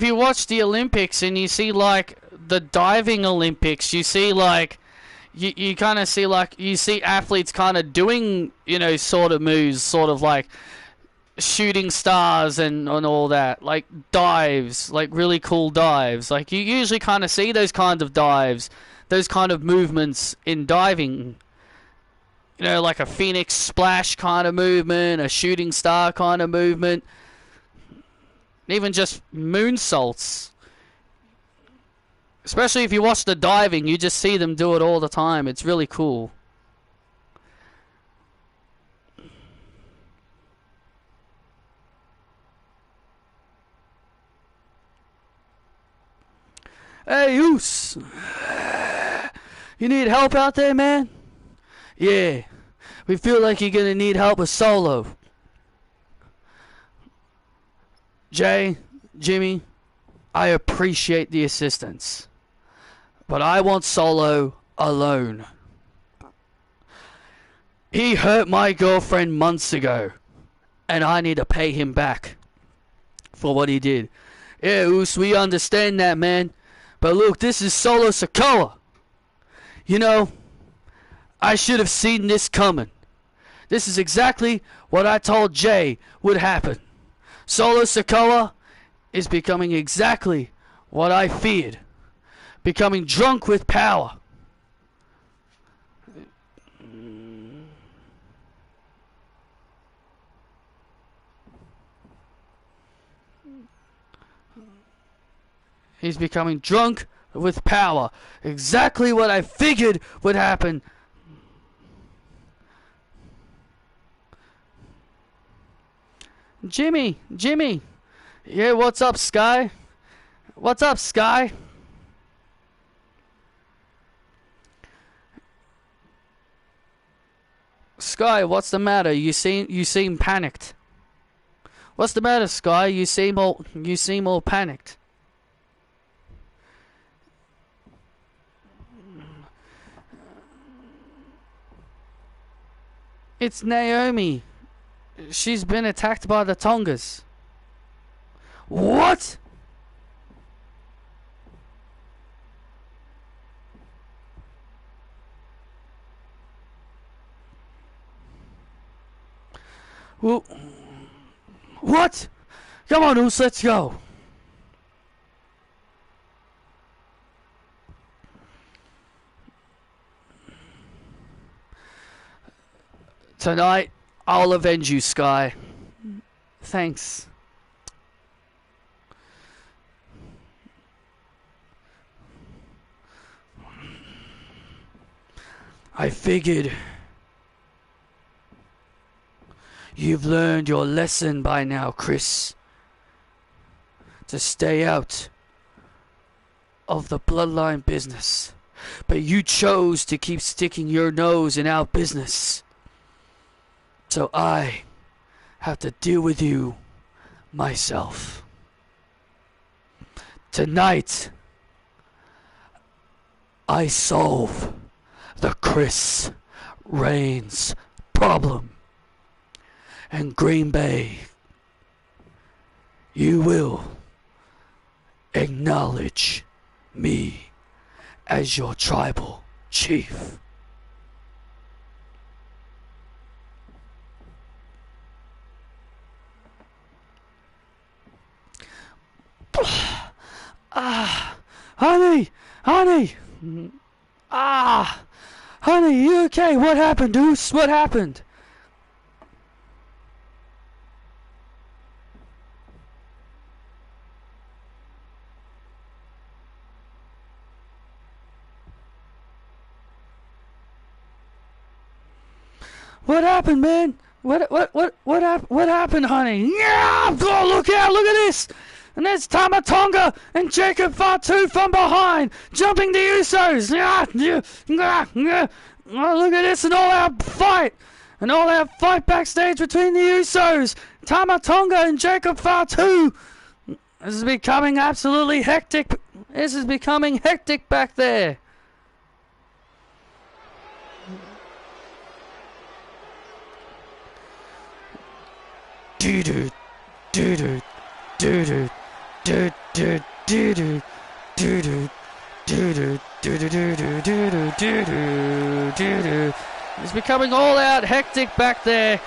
you watch the Olympics and you see like the diving Olympics, you see like you kind of see like you see athletes kind of doing sort of moves, sort of like shooting stars and all that, like dives, like really cool dives. Like you usually kind of see those kinds of dives, those kind of movements in diving. Like a phoenix splash kind of movement, a shooting star kind of movement, even just moonsaults. Especially if you watch the diving, you just see them do it all the time. It's really cool. Hey, Oos! You need help out there, man? Yeah, we feel like you're going to need help with Solo. Jay, Jimmy, I appreciate the assistance, but I want Solo alone. He hurt my girlfriend months ago, and I need to pay him back for what he did. Yeah, Oos, we understand that, man. But look, this is Solo Sikoa. I should have seen this coming. This is exactly what I told Jay would happen. Solo Sikoa is becoming exactly what I feared. Becoming drunk with power. He's becoming drunk with power. Exactly what I figured would happen. Jimmy. Yeah, what's up, Sky? What's up, Sky? Sky, what's the matter? You seem panicked. What's the matter, Sky? You seem all panicked. It's Naomi. She's been attacked by the Tongas. What? Well, what? Come on, Oos, let's go. Tonight, I'll avenge you, Sky. Thanks. I figured you've learned your lesson by now, Chris. To stay out of the bloodline business. But you chose to keep sticking your nose in our business. So I have to deal with you myself. Tonight, I solve the Chris Reigns problem. And Green Bay, you will acknowledge me as your tribal chief. Honey, honey, you okay? What happened, Deuce? What happened? What happened, man? What happened, honey? Yeah! Oh, look out! Look at this! And there's Tama Tonga and Jacob Fatu from behind, jumping the Usos. Oh, look at this, an all-out fight. An all-out fight backstage between the Usos. Tama Tonga and Jacob Fatu. This is becoming absolutely hectic. This is becoming hectic back there. Doo-doo, doo-doo, doo-doo. Do do do do do do do do do do do do do do do. It's becoming all out hectic back there.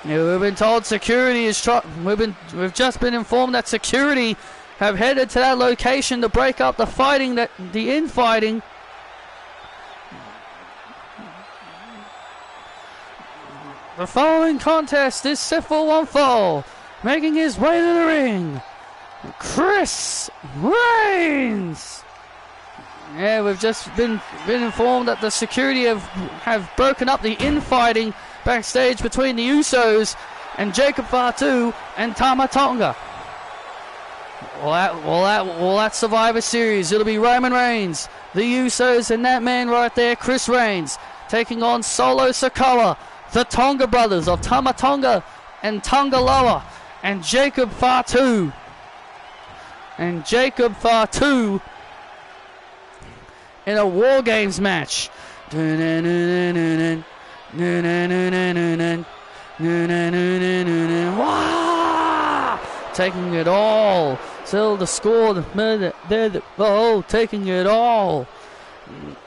Yeah, we've been told security is we've just been informed that security have headed to that location to break up the fighting, the infighting. The following contest is set for one fall. Making his way to the ring, Chris Reigns. Yeah, we've just been informed that the security have broken up the infighting backstage between the Usos and Jacob Fatu and Tama Tonga. Well, that Survivor Series, it'll be Roman Reigns, the Usos, and that man right there, Chris Reigns, taking on Solo Sikoa, the Tonga brothers of Tama Tonga and Tongaloa. And Jacob Fatu. In a War Games match. Taking it all. Till the score. Taking it all.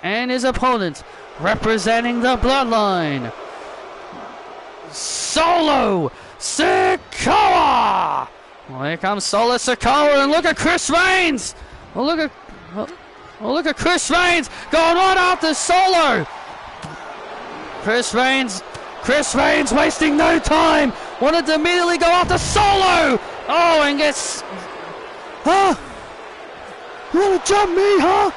And his opponent, representing the Bloodline, Solo Sikoa! Well, here comes Solo Sikoa, and look at Chris Reigns! Look at Chris Reigns going right after Solo! Chris Reigns wasting no time! Wanted to immediately go after Solo! Oh, and gets... Huh? You wanna jump me, huh?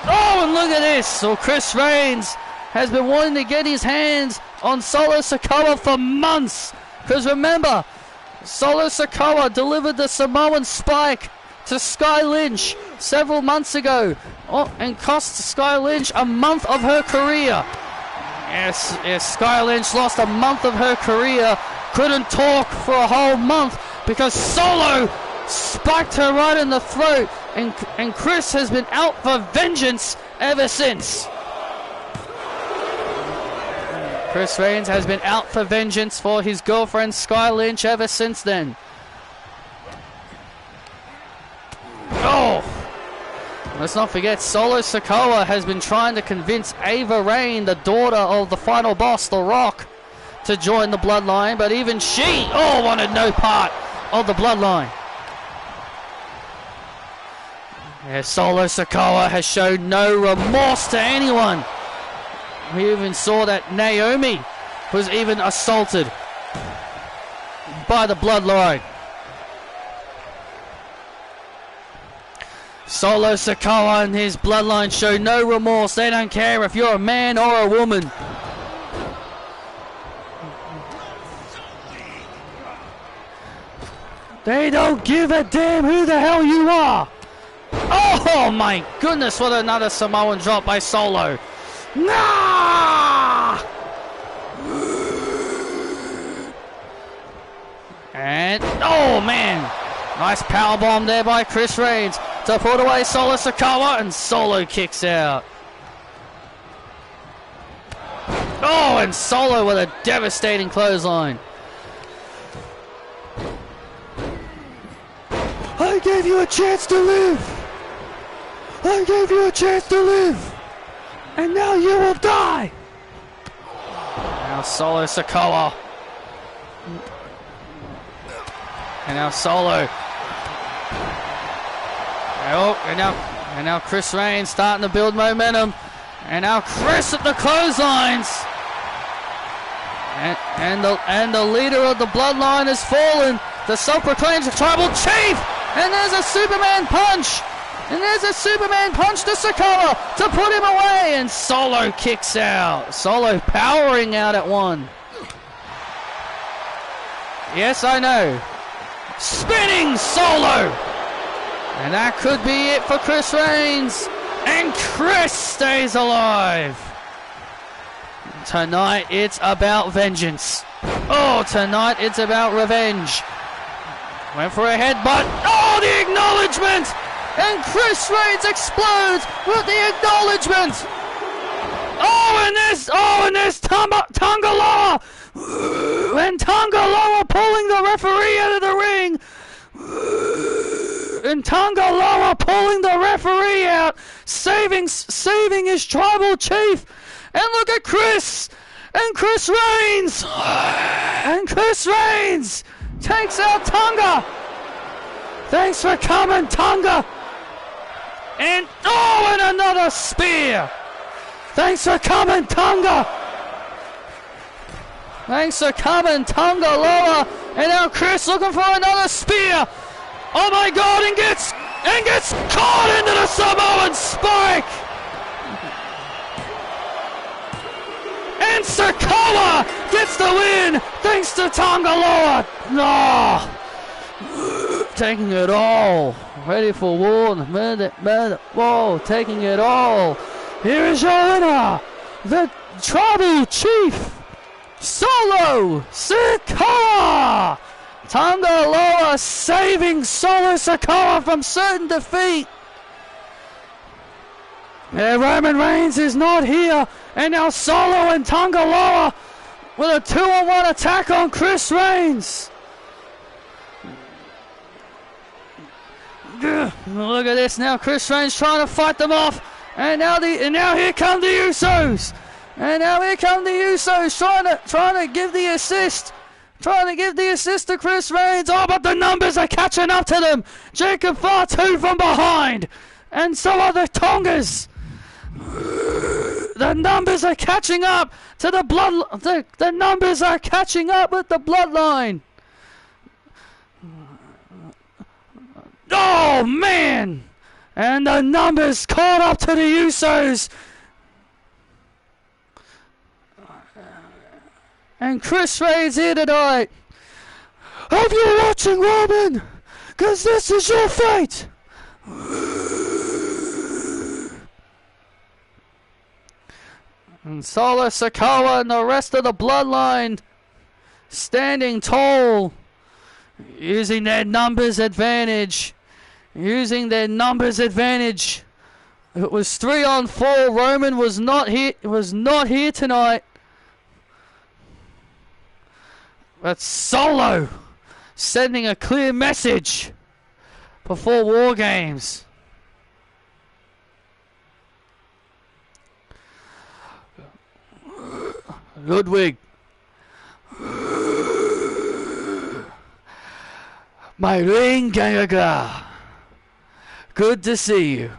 Oh, and look at this! So Chris Reigns has been wanting to get his hands on Solo Sikoa for months! Because remember, Solo Sikoa delivered the Samoan Spike to Sky Lynch several months ago and cost Sky Lynch a month of her career. Yes, Sky Lynch lost a month of her career. Couldn't talk for a whole month because Solo spiked her right in the throat. And Chris has been out for vengeance ever since. Chris Reigns has been out for vengeance for his girlfriend Sky Lynch ever since then. Oh! Let's not forget, Solo Sikoa has been trying to convince Ava Raine, the daughter of the final boss, The Rock, to join the Bloodline, but even she, wanted no part of the Bloodline. Yeah, Solo Sikoa has shown no remorse to anyone. We even saw that Naomi was even assaulted by the Bloodline. Solo Sikoa and his Bloodline show no remorse. They don't care if you're a man or a woman. They don't give a damn who the hell you are. Oh my goodness, what another Samoan drop by Solo. Nah! And, oh man, nice powerbomb there by Chris Reigns to put away Solo Sikoa, and Solo kicks out. Oh, and Solo with a devastating clothesline. I gave you a chance to live. I gave you a chance to live. And now you will die. Now Solo Sikoa. And now Solo. Oh, and now Chris Reigns starting to build momentum. And now Chris at the clotheslines. And the leader of the Bloodline has fallen. The self-proclaimed tribal chief. And there's a Superman punch. And there's a Superman punch to Sikoa to put him away. And Solo kicks out. Solo powering out at one. Yes, I know. Spinning Solo. And that could be it for Chris Reigns. And Chris stays alive. Tonight it's about vengeance. Oh, tonight it's about revenge. Went for a headbutt. Oh, the acknowledgement. And Chris Reigns explodes with the acknowledgement. And there's Tangaloa. And Tangaloa pulling the referee out of the ring. And Tangaloa pulling the referee out, saving his tribal chief. And look at Chris. And Chris Reigns. And Chris Reigns takes out Tonga. Thanks for coming, Tonga. And another spear. Thanks for coming, Tonga. Thanks for coming, Tonga Loa. And now Chris looking for another spear. Oh my God! And gets caught into the Samoan spike. And Sikoa gets the win thanks to Tonga Loa. No, taking it all. Ready for war. Whoa, taking it all. Here is your winner, the tribal chief, Solo Sikoa. Tonga Loa saving Solo Sikoa from certain defeat. Roman Reigns is not here. And now Solo and Tonga Loa with a 2-on-1 attack on Chris Reigns. Look at this now. Chris Reigns trying to fight them off. And now here come the Usos. And now here come the Usos trying to give the assist. Trying to give the assist to Chris Reigns. Oh, but the numbers are catching up to them. Jacob Fatu from behind. And so are the Tongas. The numbers are catching up to the blood. The numbers are catching up with the Bloodline. Oh, man. And the numbers caught up to the Usos. And Chris Reigns here tonight. Hope you're watching, Roman, because this is your fate. And Solo Sikoa and the rest of the bloodline standing tall, using their numbers advantage. Using their numbers advantage. It was 3-on-4. Roman was not here tonight. But Solo sending a clear message before War Games. Ludwig. My ring Gaga. Good to see you.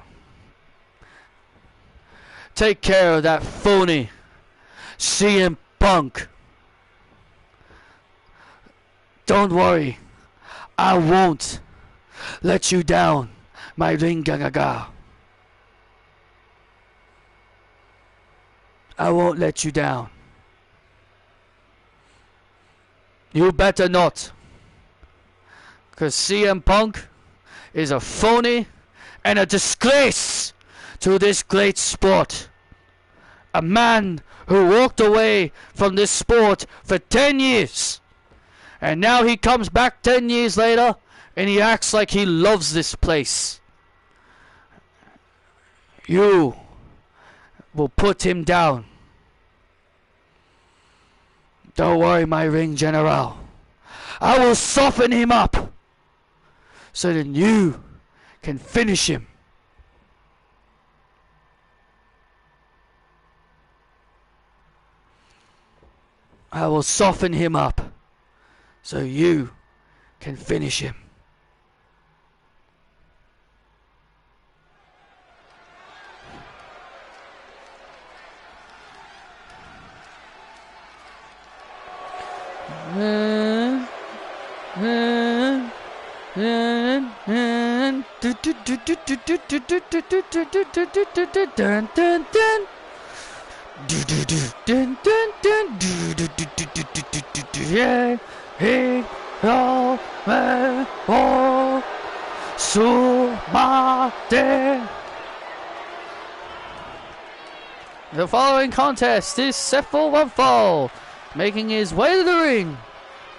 Take care of that phony CM Punk. Don't worry. I won't let you down, my ring Gaga. I won't let you down. You better not. Because CM Punk is a phony and a disgrace to this great sport. A man who walked away from this sport for 10 years. And now he comes back 10 years later and he acts like he loves this place. You will put him down. Don't worry, my ring general. I will soften him up so that you can finish him. I will soften him up so you can finish him. The following contest is Sefo Wafo making his way to the ring,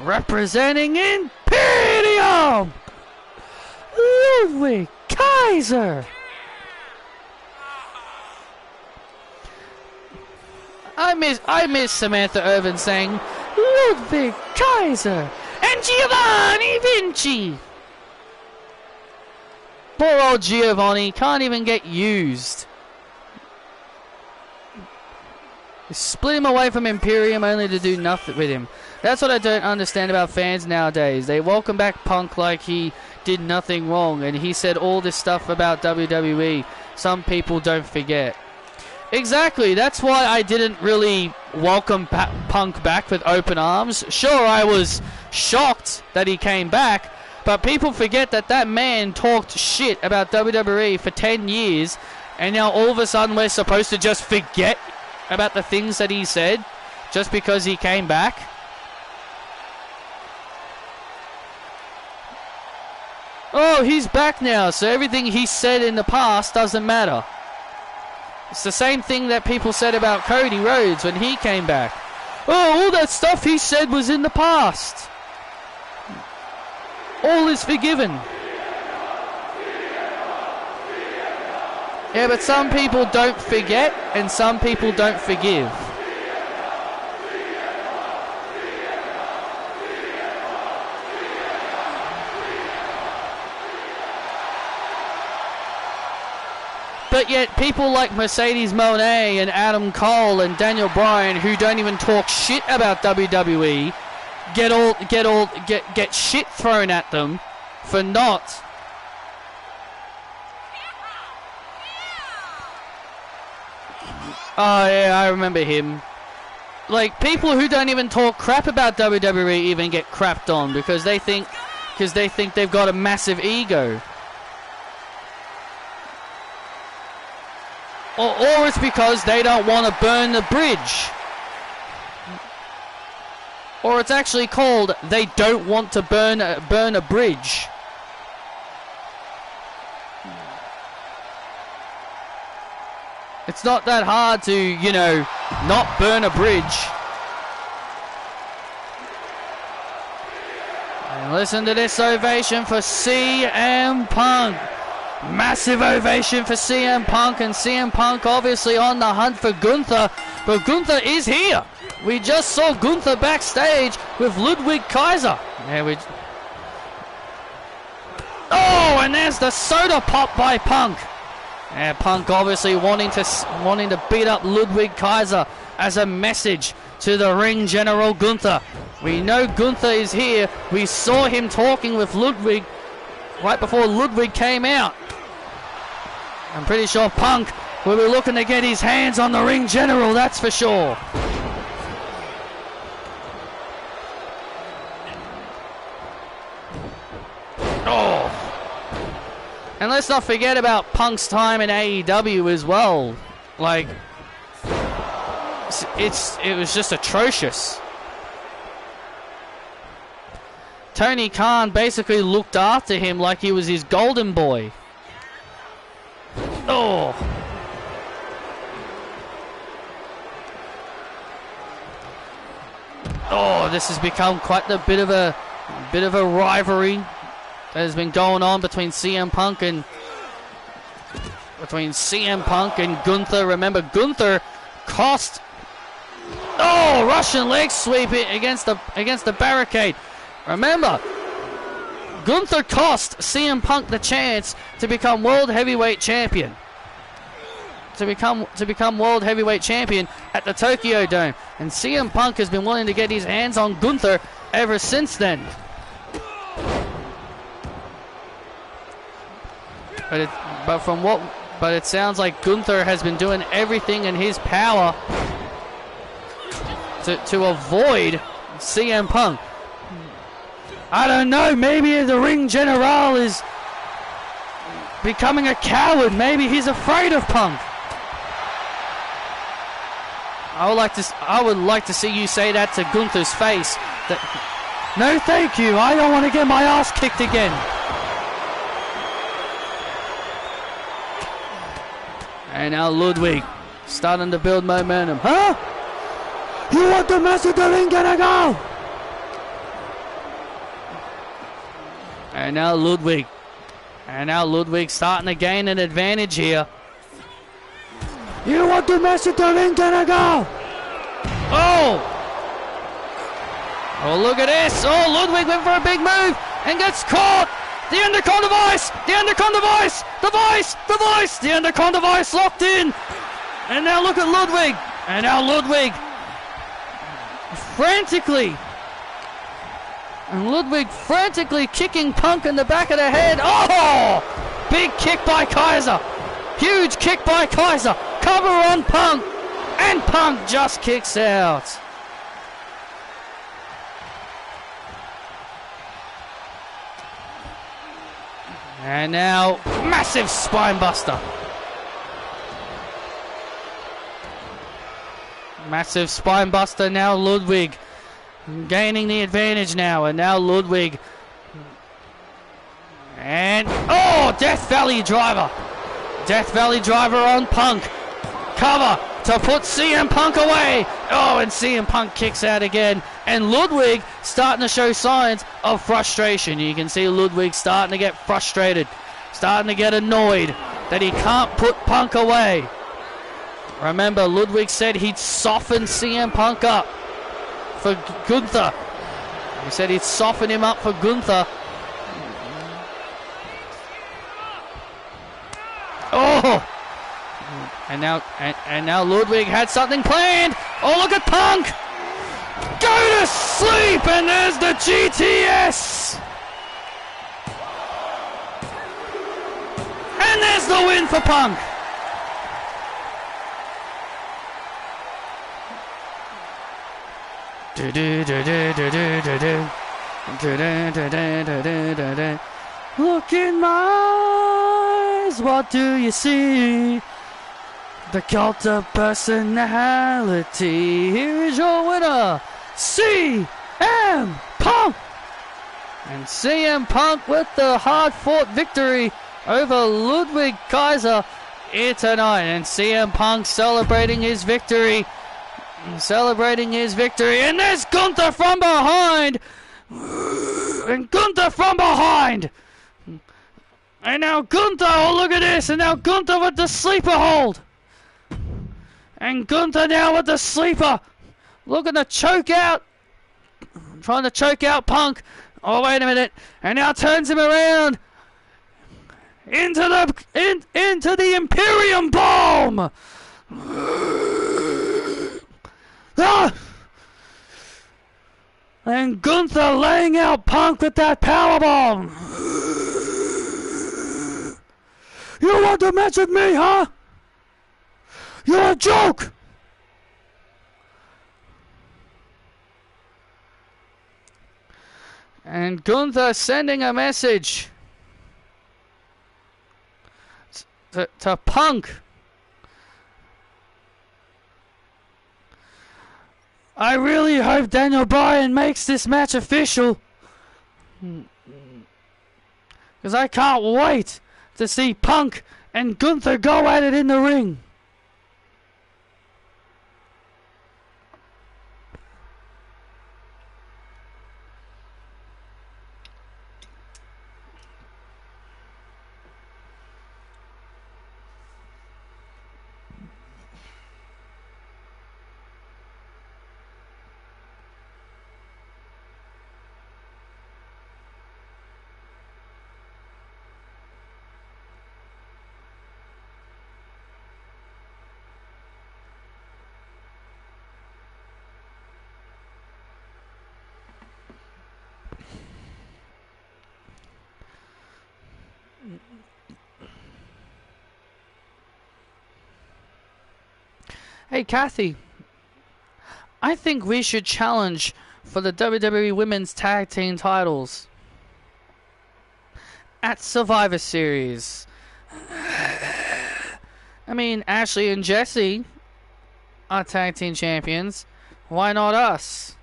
representing Imperium, Ludwig Kaiser. I miss Samantha Irvin saying Ludwig Kaiser and Giovanni Vinci. Poor old Giovanni can't even get used. Split him away from Imperium only to do nothing with him. That's what I don't understand about fans nowadays. They welcome back Punk like he did nothing wrong, and he said all this stuff about WWE. Some people don't forget. Exactly, that's why I didn't really welcome Punk back with open arms. Sure, I was shocked that he came back, but people forget that that man talked shit about WWE for 10 years, and now all of a sudden we're supposed to just forget about the things that he said just because he came back. Oh, he's back now, so everything he said in the past doesn't matter. It's the same thing that people said about Cody Rhodes when he came back. Oh, all that stuff he said was in the past. All is forgiven. Yeah, but some people don't forget and some people don't forgive. But yet people like Mercedes Moné and Adam Cole and Daniel Bryan, who don't even talk shit about WWE, get shit thrown at them for not. Oh yeah, I remember him. Like, people who don't even talk crap about WWE even get crapped on because they think they've got a massive ego. Or it's because they don't want to burn the bridge. Or it's actually called they don't want to burn a bridge. It's not that hard to, you know, not burn a bridge. And listen to this ovation for CM Punk. Massive ovation for CM Punk, and CM Punk obviously on the hunt for Gunther, but Gunther is here. We just saw Gunther backstage with Ludwig Kaiser. Oh, and there's the soda pop by Punk. And Punk obviously wanting to beat up Ludwig Kaiser as a message to the ring general Gunther. We know Gunther is here. We saw him talking with Ludwig right before Ludwig came out. I'm pretty sure Punk will be looking to get his hands on the ring general, that's for sure. Oh. And let's not forget about Punk's time in AEW as well. Like, it was just atrocious. Tony Khan basically looked after him like he was his golden boy. Oh. Oh, this has become quite a bit of a rivalry that has been going on between CM Punk and Gunther. Remember, Gunther cost Russian leg sweep against the barricade. Remember, Gunther cost CM Punk the chance to become world heavyweight champion. To become world heavyweight champion at the Tokyo Dome, and CM Punk has been willing to get his hands on Gunther ever since then. But it sounds like Gunther has been doing everything in his power to avoid CM Punk. I don't know, maybe the ring general is becoming a coward. Maybe he's afraid of Punk. I would like to see you say that to Gunther's face. No, thank you. I don't want to get my ass kicked again. And now Ludwig starting to build momentum. Huh? You want to mess with the ring general? And now Ludwig starting to gain an advantage here. You want to mess with the ring general? Oh! Oh, look at this. Oh, Ludwig went for a big move and gets caught. The Anaconda Vice! The Anaconda Vice! The Vice! The Vice! The Anaconda Vice locked in! And now look at Ludwig! And now Ludwig frantically kicking Punk in the back of the head. Oh! Big kick by Kaiser. Huge kick by Kaiser. Cover on Punk. And Punk just kicks out. And now, massive spine buster. Massive spine buster. Now Ludwig gaining the advantage now. And now Ludwig. And, Death Valley driver. Death Valley driver on Punk. Cover to put CM Punk away. Oh, and CM Punk kicks out again. And Ludwig starting to show signs of frustration. You can see Ludwig starting to get frustrated, starting to get annoyed that he can't put Punk away. Remember, Ludwig said he'd soften CM Punk up for Gunther. He said he'd soften him up for Gunther. Oh! And now Ludwig had something planned. Oh, look at Punk! Go to sleep, and there's the GTS! And there's the win for Punk! Look in my eyes, what do you see? The cult of personality. Here is your winner, CM Punk. And CM Punk with the hard-fought victory over Ludwig Kaiser here tonight. And CM Punk celebrating his victory celebrating his victory, and there's Gunther from behind, and Gunther from behind, and now Gunther, oh look at this, and now Gunther with the sleeper hold, and Gunther now with the sleeper, looking to choke out, trying to choke out Punk, oh wait a minute, and now turns him around, into the Imperium Bomb! Ah! And Gunther laying out Punk with that powerbomb. You want to mess with me, huh? You're a joke! And Gunther sending a message to Punk. I really hope Daniel Bryan makes this match official, because I can't wait to see Punk and Gunther go at it in the ring. Hey Kathy, I think we should challenge for the WWE Women's Tag Team titles at Survivor Series. I mean, Ashley and Jesse are Tag Team Champions. Why not us?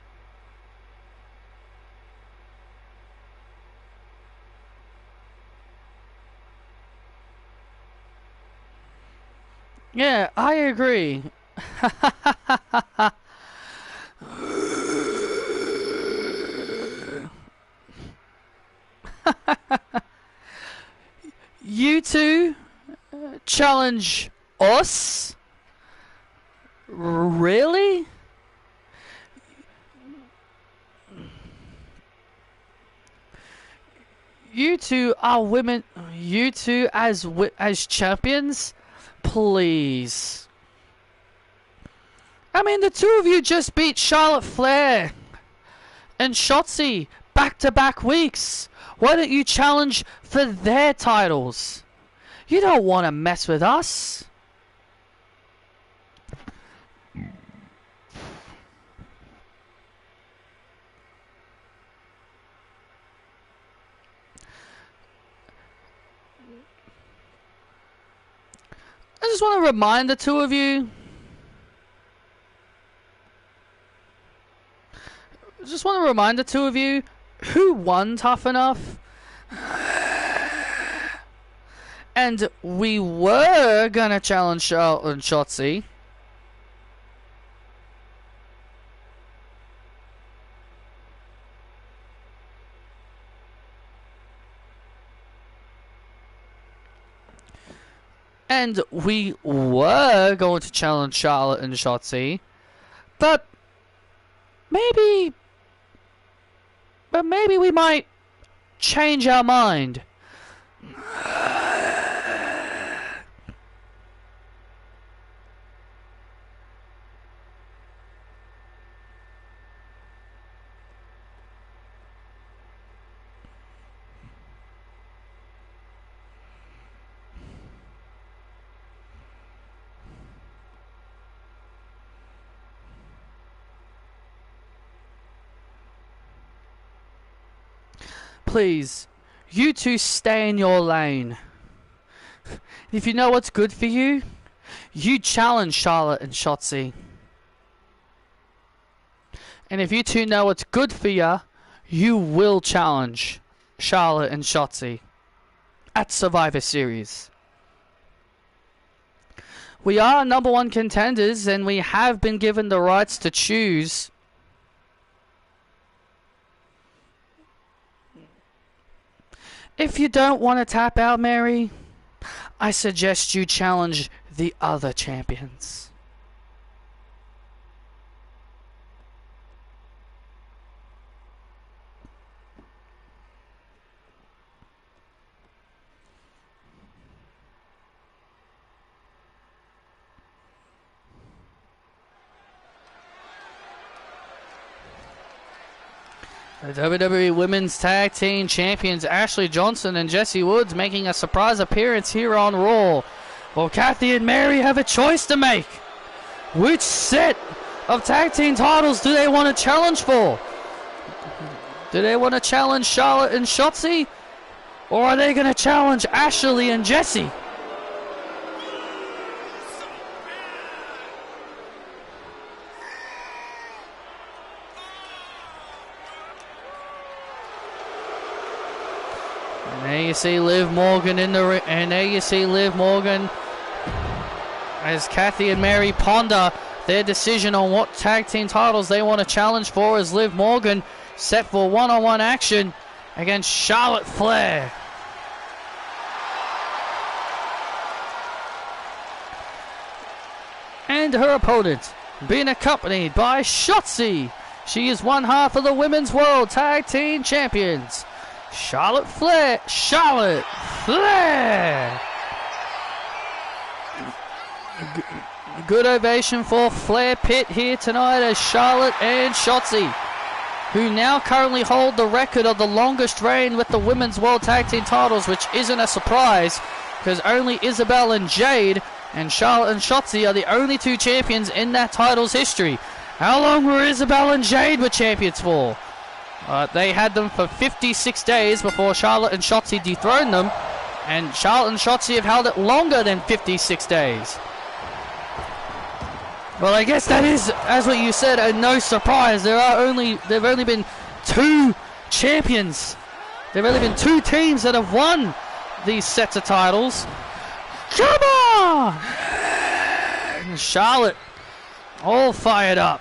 Yeah, I agree. You two challenge us? Really? You two are women. You two as champions? Please. I mean, the two of you just beat Charlotte Flair and Shotzi back-to-back weeks. Why don't you challenge for their titles? You don't want to mess with us. I just want to remind the two of you. Who won Tough Enough. And we were gonna challenge Charlotte and Shotzi. And we were going to challenge Charlotte and Shotzi. But maybe we might change our mind. Please, you two stay in your lane. If you know what's good for you, you challenge Charlotte and Shotzi. And if you two know what's good for you, you will challenge Charlotte and Shotzi at Survivor Series. We are #1 contenders, and we have been given the rights to choose. If you don't want to tap out, Mary, I suggest you challenge the other champions. The WWE Women's Tag Team Champions Ashley Johnson and Jessie Woods making a surprise appearance here on Raw. Well, Kathy and Mary have a choice to make. Which set of tag team titles do they want to challenge for? Do they want to challenge Charlotte and Shotzi? Or are they going to challenge Ashley and Jessie? And there you see Liv Morgan in the ring, and there you see Liv Morgan as Kathy and Mary ponder their decision on what tag team titles they want to challenge for, as Liv Morgan set for one-on-one action against Charlotte Flair. And her opponent being accompanied by Shotzi. She is one half of the Women's World Tag Team Champions. Charlotte Flair. Good ovation for Flair Pit here tonight as Charlotte and Shotzi, who now currently hold the record of the longest reign with the Women's World Tag Team titles, which isn't a surprise because only Isabel and Jade and Charlotte and Shotzi are the only two champions in that title's history. How long were Isabel and Jade were champions for? They had them for 56 days before Charlotte and Shotzi dethroned them, and Charlotte and Shotzi have held it longer than 56 days. Well, I guess that is, as what you said, no surprise. There've only been two champions. There've only been two teams that have won these sets of titles. Come on! And Charlotte, all fired up.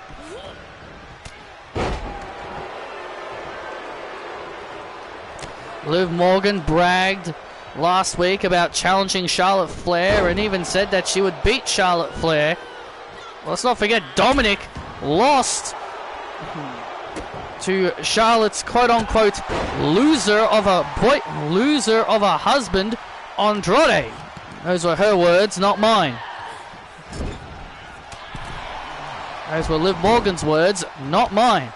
Liv Morgan bragged last week about challenging Charlotte Flair and even said that she would beat Charlotte Flair. Let's not forget Dominic lost to Charlotte's quote-unquote loser of a husband, Andrade. Those were her words, not mine. Those were Liv Morgan's words, not mine.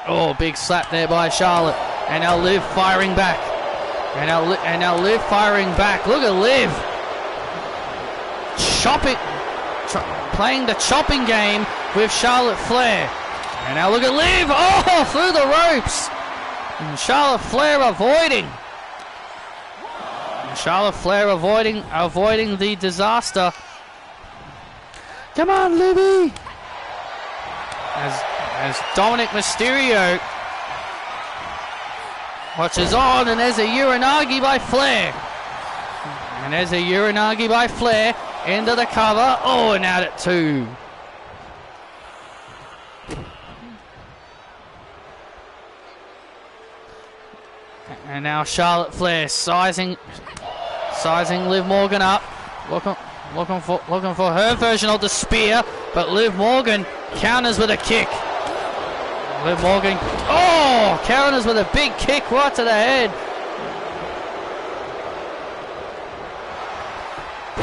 Oh, big slap there by Charlotte. And now Liv firing back. And now Liv firing back. Look at Liv. Playing the chopping game with Charlotte Flair. And now look at Liv. Oh, through the ropes. And Charlotte Flair avoiding. And Charlotte Flair avoiding the disaster. Come on, Livy. As Dominic Mysterio watches on, and there's a Uranagi by Flair. And there's a Uranagi by Flair into the cover. Oh, and out at 2. And now Charlotte Flair sizing Liv Morgan up, looking for her version of the spear, but Liv Morgan counters with a kick. Liv Morgan, oh, counters with a big kick right to the head.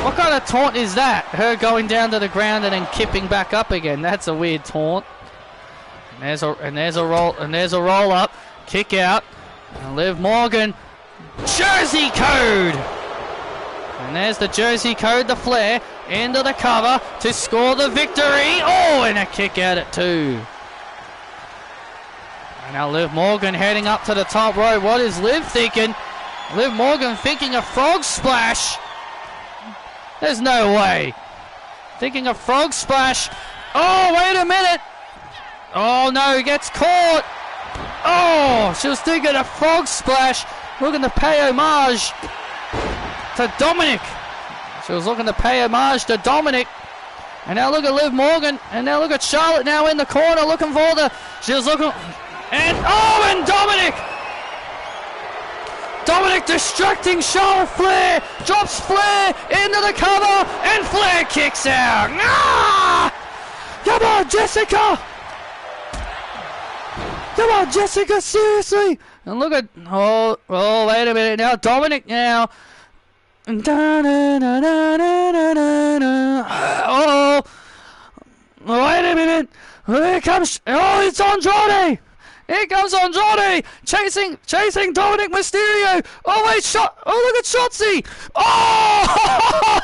What kind of taunt is that? Her going down to the ground and then kipping back up again. That's a weird taunt. And there's a roll up, kick out, and Liv Morgan, Jersey code. And there's the Jersey code, the Flair into the cover to score the victory. Oh, and a kick out at 2. And now Liv Morgan heading up to the top rope. What is Liv thinking? Liv Morgan thinking a frog splash. There's no way. Thinking a frog splash. Oh, wait a minute. Oh, no, he gets caught. Oh, she was thinking a frog splash. Looking to pay homage. to Dominic. She was looking to pay homage to Dominic. And now look at Liv Morgan. And now look at Charlotte now in the corner looking for the... She was looking... And... Oh, and Dominic! Dominic distracting Charlotte Flair. Drops Flair into the cover. And Flair kicks out. Ah! Come on, Jessica! Come on, Jessica, seriously! And look at... Oh, wait a minute now. Dominic now... Oh, wait a minute. Here comes... Oh, it's Andrade. Here comes Andrade. Chasing Dominic Mysterio. Oh, wait, oh, look at Shotzi. Oh!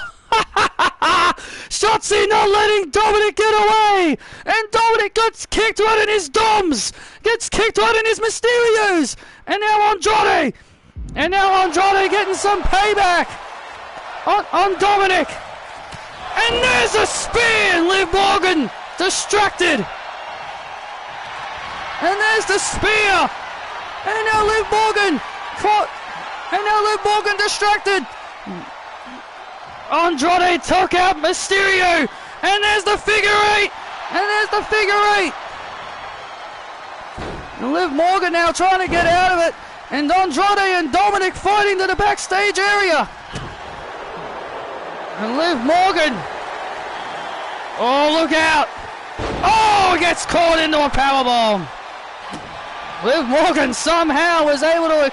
Shotzi not letting Dominic get away. And Dominic gets kicked right in his Doms. Gets kicked right in his Mysterios. And now Andrade. And now Andrade getting some payback on Dominic. And there's a spear. Liv Morgan distracted. And there's the spear. And now Liv Morgan caught. And now Liv Morgan distracted. Andrade took out Mysterio. And there's the figure eight. And there's the figure eight. And Liv Morgan now trying to get out of it. And Andrade and Dominic fighting to the backstage area. And Liv Morgan. Oh, look out. Oh, gets caught into a powerbomb. Liv Morgan somehow was able to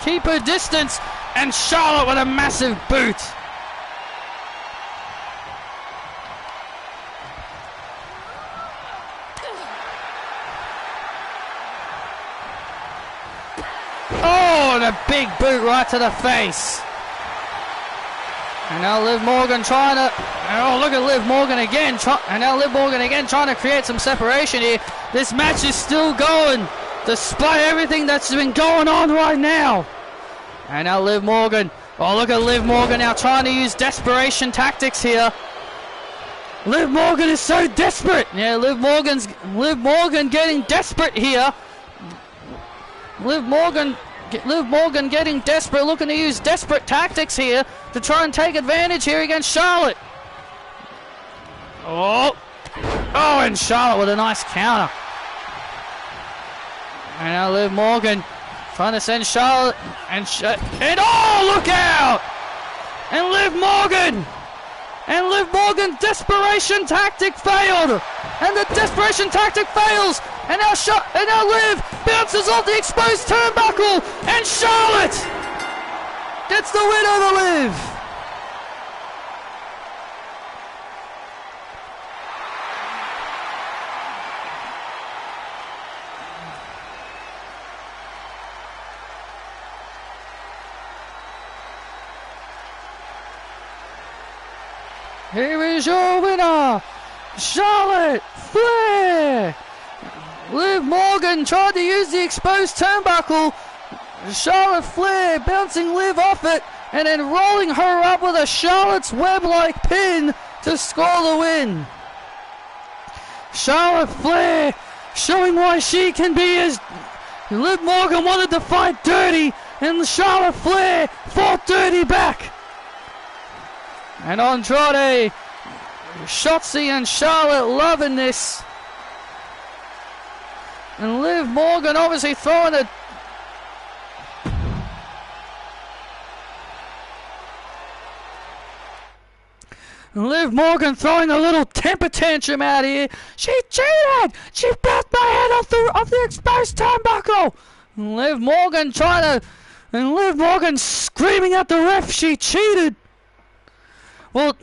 keep her distance, and Charlotte with a massive boot. Oh, and a big boot right to the face. And now Liv Morgan trying to... Oh, look at Liv Morgan again. And now Liv Morgan again trying to create some separation here. This match is still going, despite everything that's been going on right now. And now Liv Morgan. Oh, look at Liv Morgan now trying to use desperation tactics here. Liv Morgan is so desperate. Yeah, Liv Morgan getting desperate here. Liv Morgan getting desperate, looking to use desperate tactics here to try and take advantage here against Charlotte. Oh, and Charlotte with a nice counter. And now Liv Morgan trying to send Charlotte, and oh, look out! And Liv Morgan desperation tactic failed, and the desperation tactic fails. And now Liv bounces off the exposed turnbuckle, and Charlotte gets the win over Liv. Here is your winner, Charlotte Flair. Liv Morgan tried to use the exposed turnbuckle. Charlotte Flair bouncing Liv off it and then rolling her up with a Charlotte's Web-like pin to score the win. Charlotte Flair showing why she can be as... Liv Morgan wanted to fight dirty, and Charlotte Flair fought dirty back. And Andrade, Shotzi and Charlotte loving this. And Liv Morgan obviously throwing a... Liv Morgan throwing a little temper tantrum out here. She cheated! She bounced my head off the exposed turnbuckle! And Liv Morgan screaming at the ref she cheated! Well...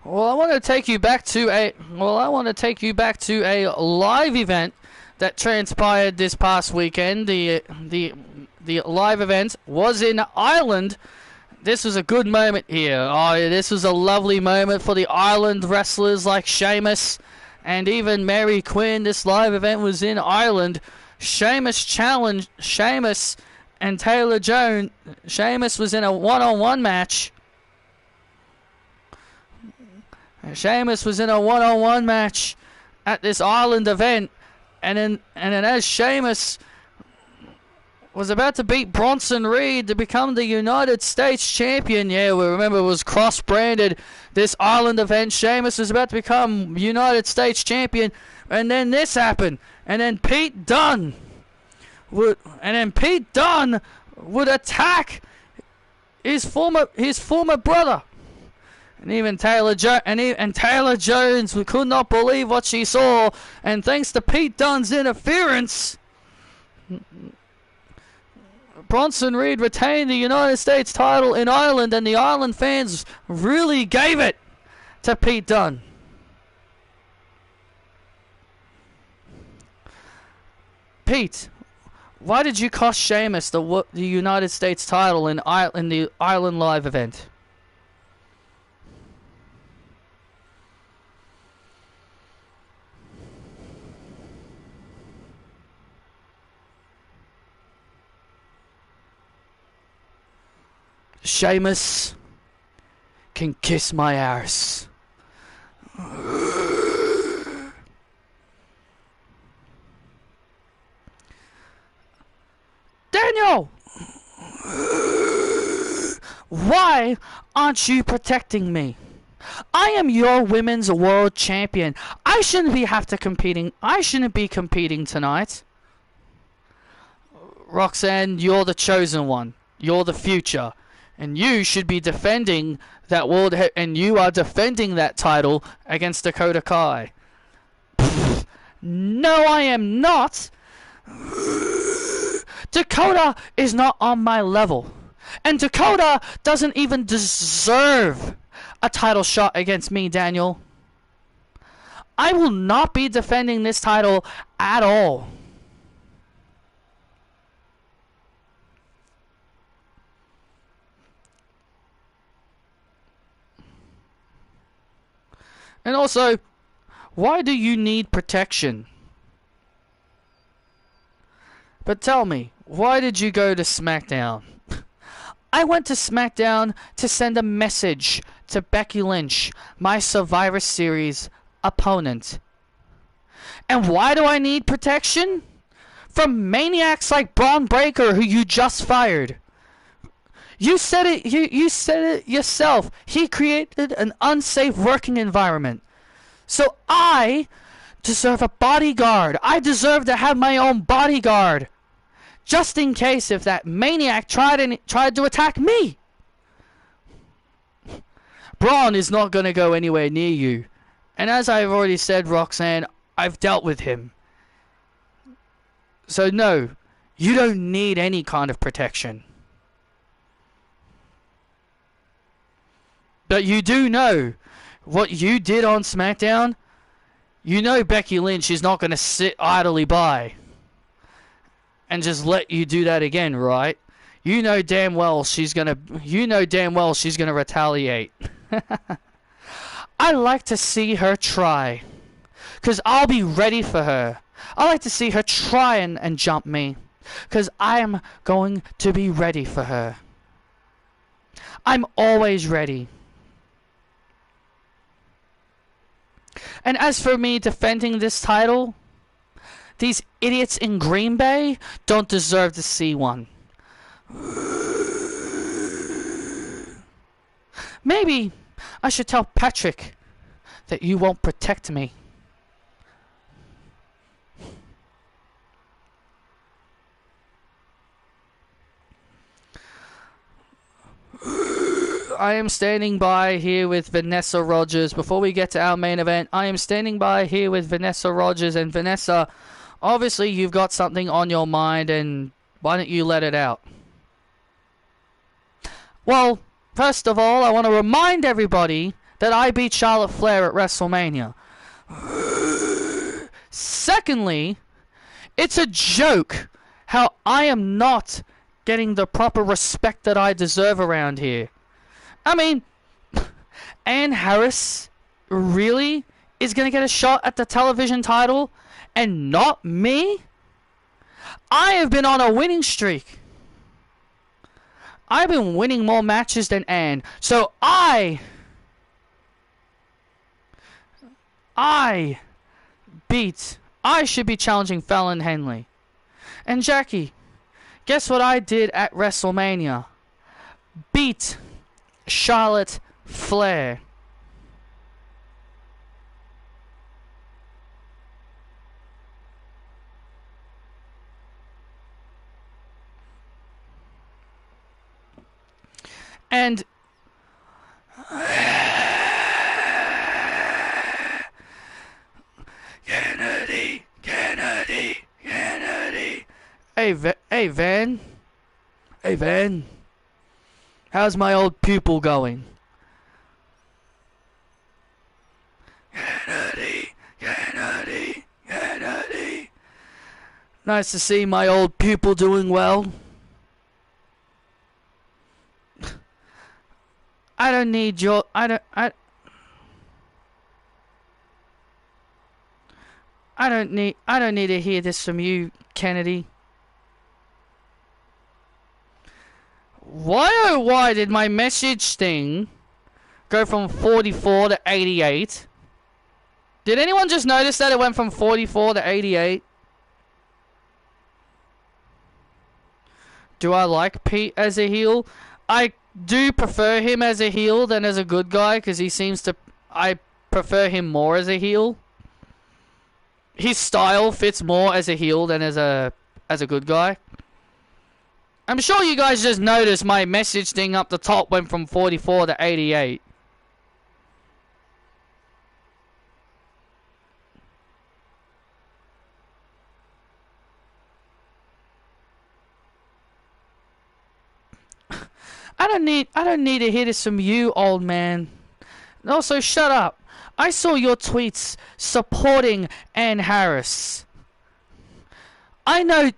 Well, I want to take you back to a live event that transpired this past weekend. The live event was in Ireland. This was a good moment here. Oh, this was a lovely moment for the Ireland wrestlers like Sheamus and even Mary Quinn. This live event was in Ireland. Sheamus challenged Sheamus and Taylor Jones. Sheamus was in a one-on-one match. Sheamus was in a one-on-one match at this Ireland event, and then as Sheamus was about to beat Bronson Reed to become the United States champion. Yeah, we remember it was cross-branded. This Ireland event, Sheamus was about to become United States champion, and then this happened. And then Pete Dunne would attack his former brother. And even Taylor Jones, we could not believe what she saw. And thanks to Pete Dunne's interference, Bronson Reed retained the United States title in Ireland, and the Ireland fans really gave it to Pete Dunne. Pete, why did you cost Sheamus the United States title in the Ireland live event? Sheamus can kiss my arse. Daniel! Why aren't you protecting me? I am your women's world champion. I shouldn't be competing tonight. Roxanne, you're the chosen one. You're the future. And you should be defending that and you are defending that title against Dakota Kai. No, I am not. Dakota is not on my level. And Dakota doesn't even deserve a title shot against me, Daniel. I will not be defending this title at all. And also, why do you need protection? But tell me, why did you go to SmackDown? I went to SmackDown to send a message to Becky Lynch, my Survivor Series opponent. And why do I need protection? From maniacs like Braun Breaker, who you just fired. You said it. You said it yourself. He created an unsafe working environment. So I deserve a bodyguard. I deserve to have my own bodyguard, just in case if that maniac tried to attack me. Braun is not going to go anywhere near you, and as I've already said, Roxanne, I've dealt with him. So no, you don't need any kind of protection. But you do know what you did on SmackDown. You know Becky Lynch is not going to sit idly by and just let you do that again, right? You know damn well she's going to retaliate. I like to see her try, cuz I'll be ready for her. I like to see her try and jump me, cuz I am going to be ready for her. I'm always ready. And as for me defending this title, these idiots in Green Bay don't deserve to see one. Maybe I should tell Patrick that you won't protect me. I am standing by here with Vanessa Rogers. Before we get to our main event, I am standing by here with Vanessa Rogers. And Vanessa, obviously you've got something on your mind, and why don't you let it out? Well, first of all, I want to remind everybody that I beat Charlotte Flair at WrestleMania. Secondly, it's a joke how I am not getting the proper respect that I deserve around here. I mean, Ann Harris really is going to get a shot at the television title and not me? I have been on a winning streak. I've been winning more matches than Ann. So I should be challenging Fallon Henley. And Jackie, guess what I did at WrestleMania? Beat Charlotte Flair. And Kennedy. Hey Van. How's my old pupil going? Kennedy. Nice to see my old pupil doing well. I don't need to hear this from you, Kennedy. Why did my message thing go from 44 to 88? Did anyone just notice that it went from 44 to 88? Do I like Pete as a heel? I do prefer him as a heel than as a good guy, because I prefer him more as a heel. His style fits more as a heel than as a good guy. I'm sure you guys just noticed my message thing up the top went from 44 to 88. I don't need to hear this from you, old man. Also, shut up. I saw your tweets supporting Ann Harris. I know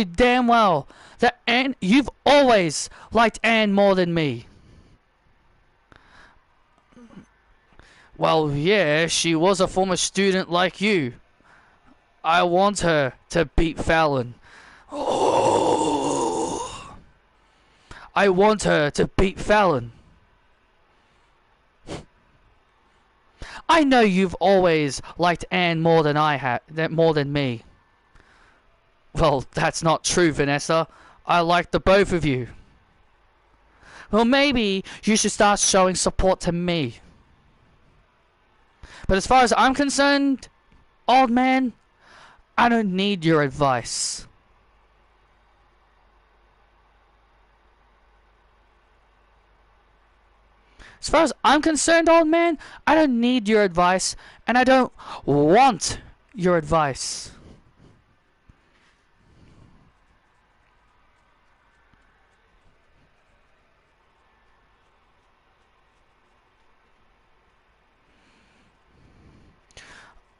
damn well that you've always liked Ann more than me. Well, yeah, she was a former student like you. I want her to beat Fallon. Oh. I want her to beat Fallon. I know you've always liked Ann more than more than me. Well, that's not true, Vanessa. I like the both of you. Well, maybe you should start showing support to me. But as far as I'm concerned, old man, I don't need your advice. As far as I'm concerned, old man, I don't need your advice, and I don't want your advice.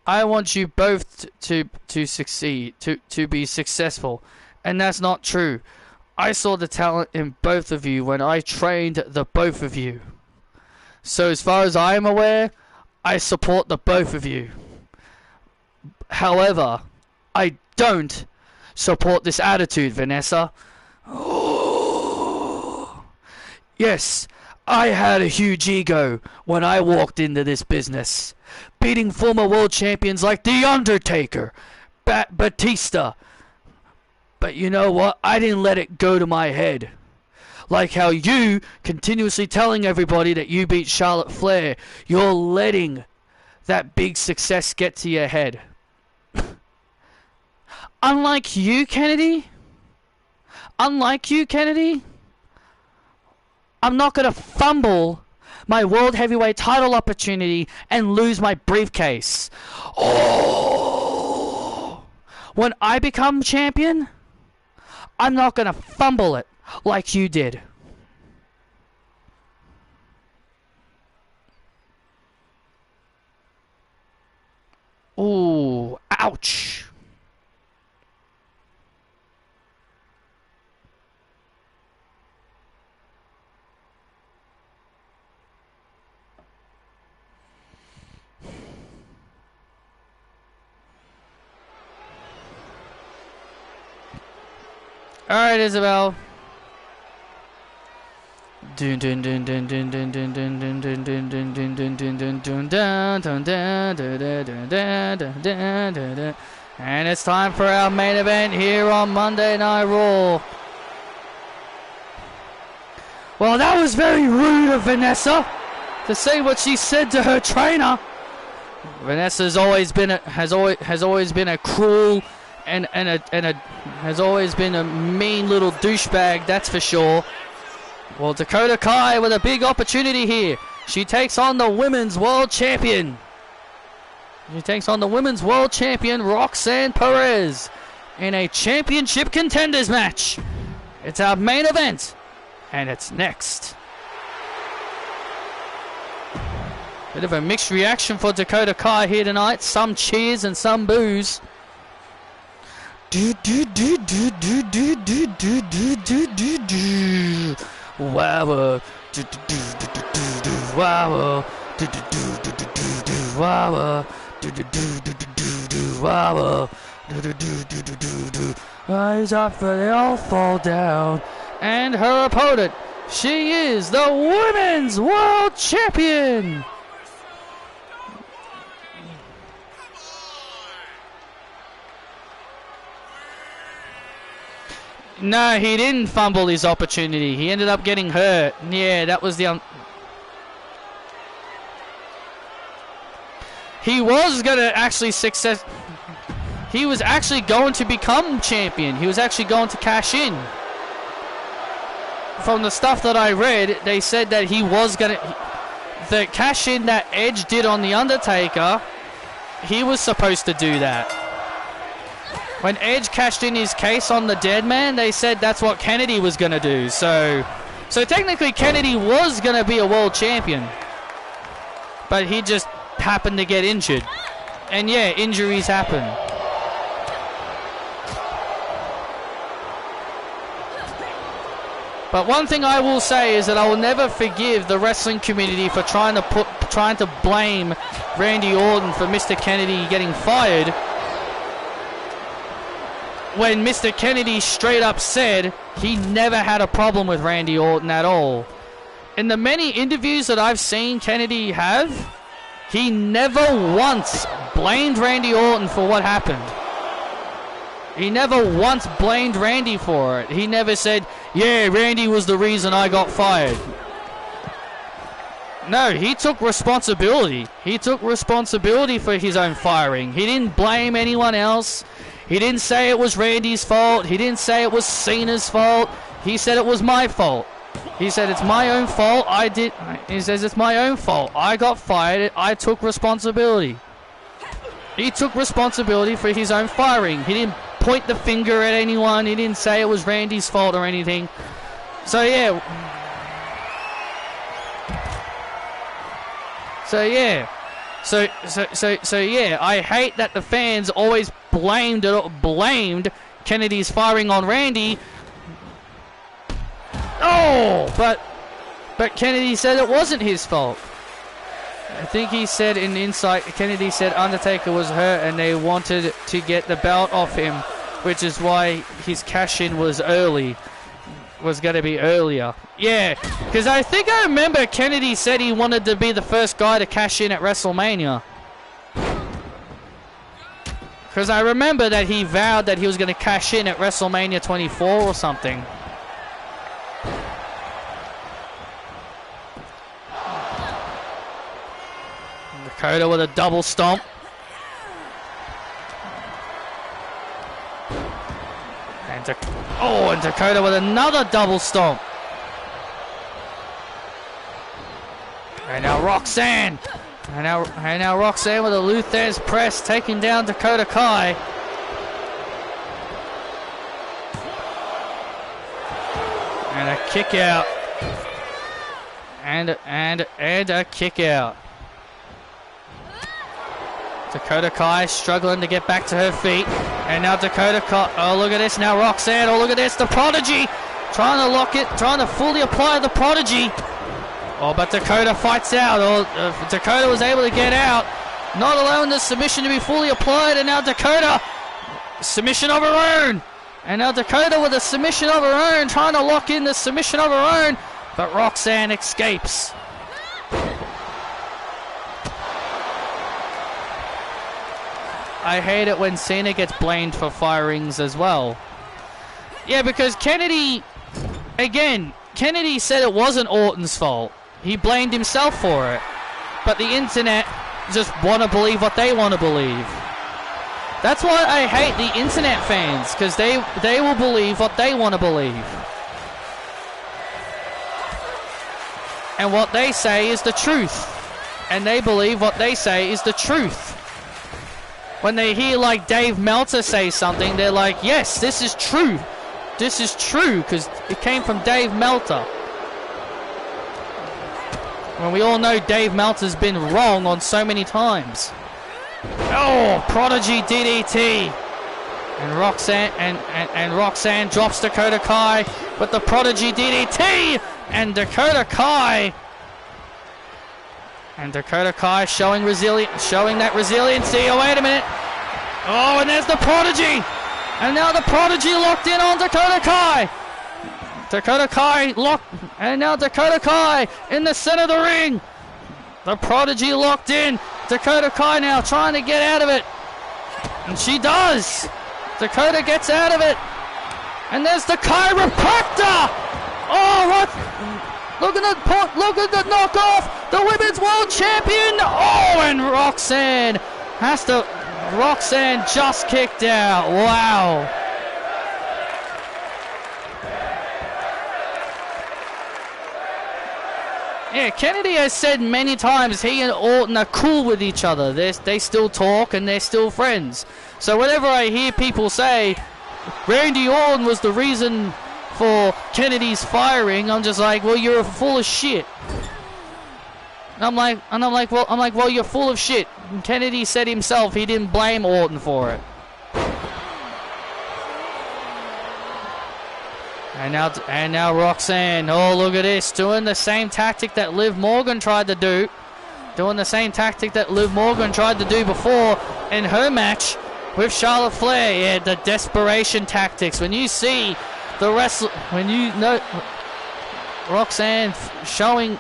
I want you both to succeed, to be successful, and that's not true. I saw the talent in both of you when I trained the both of you. So as far as I am aware, I support the both of you. However, I don't support this attitude, Vanessa. Oh. Yes, I had a huge ego when I walked into this business, beating former world champions like The Undertaker, Batista. But you know what? I didn't let it go to my head. Like how you continuously telling everybody that you beat Charlotte Flair, you're letting that big success get to your head. Unlike you, Kennedy, I'm not going to fumble my World Heavyweight title opportunity and lose my briefcase. Oh! When I become champion, I'm not going to fumble it like you did. Ouch. All right, Isabel. And it's time for our main event here on Monday Night Raw. Well, that was very rude of Vanessa to say what she said to her trainer. Vanessa's always been has always been a cruel and has always been a mean little douchebag, that's for sure. Well, Dakota Kai with a big opportunity here. She takes on the Women's World Champion. She takes on the Women's World Champion, Roxanne Perez, in a championship contenders match. It's our main event, and it's next. Bit of a mixed reaction for Dakota Kai here tonight. Some cheers and some boos. Wow, wow, wow, rise up for they all fall down. And her opponent, she is the Women's World Champion. No, he didn't fumble his opportunity. He ended up getting hurt. Yeah, that was the... He was going to actually success... He was actually going to become champion. He was actually going to cash in. From the stuff that I read, they said that he was going to... The cash in that Edge did on The Undertaker, he was supposed to do that. When Edge cashed in his case on the dead man, they said that's what Kennedy was going to do. So technically Kennedy was going to be a world champion. But he just happened to get injured. And yeah, injuries happen. But one thing I will say is that I will never forgive the wrestling community for trying to blame Randy Orton for Mr. Kennedy getting fired, when Mr. Kennedy straight up said he never had a problem with Randy Orton at all. In the many interviews that I've seen Kennedy have, he never once blamed Randy Orton for what happened. He never once blamed Randy for it. He never said, yeah, Randy was the reason I got fired. No, he took responsibility. He took responsibility for his own firing. He didn't blame anyone else. He didn't say it was Randy's fault. He didn't say it was Cena's fault. He said it was my fault. He said it's my own fault. He says it's my own fault. I got fired. I took responsibility. He took responsibility for his own firing. He didn't point the finger at anyone. He didn't say it was Randy's fault or anything. So yeah. So yeah, I hate that the fans always blamed Kennedy's firing on Randy. Oh, but Kennedy said it wasn't his fault. I think he said in Insight, Kennedy said Undertaker was hurt and they wanted to get the belt off him, which is why his cash-in was going to be earlier. Yeah, because I think I remember Kennedy said he wanted to be the first guy to cash in at WrestleMania. Because I remember that he vowed that he was going to cash in at WrestleMania 24 or something. Dakota with a double stomp. And Dakota with another double stomp. And now Roxanne. And now Roxanne with a Luther's press taking down Dakota Kai. And a kick out. And a kick out. Dakota Kai struggling to get back to her feet. And now Dakota Kai, oh look at this, now Roxanne, oh look at this, the Prodigy! Trying to lock it, trying to fully apply the Prodigy. Oh, but Dakota fights out, Dakota was able to get out. Not allowing the submission to be fully applied, and now Dakota, submission of her own. And now Dakota with a submission of her own, trying to lock in the submission of her own. But Roxanne escapes. I hate it when Cena gets blamed for firings as well. Yeah, because Kennedy, again, Kennedy said it wasn't Orton's fault. He blamed himself for it. But the internet just want to believe what they want to believe. That's why I hate the internet fans, because they will believe what they want to believe. And what they say is the truth. And they believe what they say is the truth. When they hear like Dave Meltzer say something, they're like, yes, this is true. This is true, because it came from Dave Meltzer. When we all know Dave Meltzer's been wrong on so many times. Oh, Prodigy DDT. And Roxanne drops Dakota Kai with the Prodigy DDT. And Dakota Kai showing that resiliency. Oh, wait a minute. Oh, and there's the Prodigy. And now the Prodigy locked in on Dakota Kai. Dakota Kai locked. And now Dakota Kai in the center of the ring. The Prodigy locked in. Dakota Kai now trying to get out of it. And she does. Dakota gets out of it. And there's the chiropractor. Oh, what? Look at the knockoff. The Women's World Champion. Oh, and Roxanne just kicked out. Wow. Yeah, Kennedy has said many times he and Orton are cool with each other. They still talk and they're still friends. So whenever I hear people say Randy Orton was the reason for Kennedy's firing, I'm just like, well, you're full of shit. And I'm like, well, you're full of shit. And Kennedy said himself he didn't blame Orton for it. And now Roxanne, oh look at this, doing the same tactic that Liv Morgan tried to do. Doing the same tactic that Liv Morgan tried to do before in her match with Charlotte Flair. Yeah, the desperation tactics. When you see the when you know Roxanne showing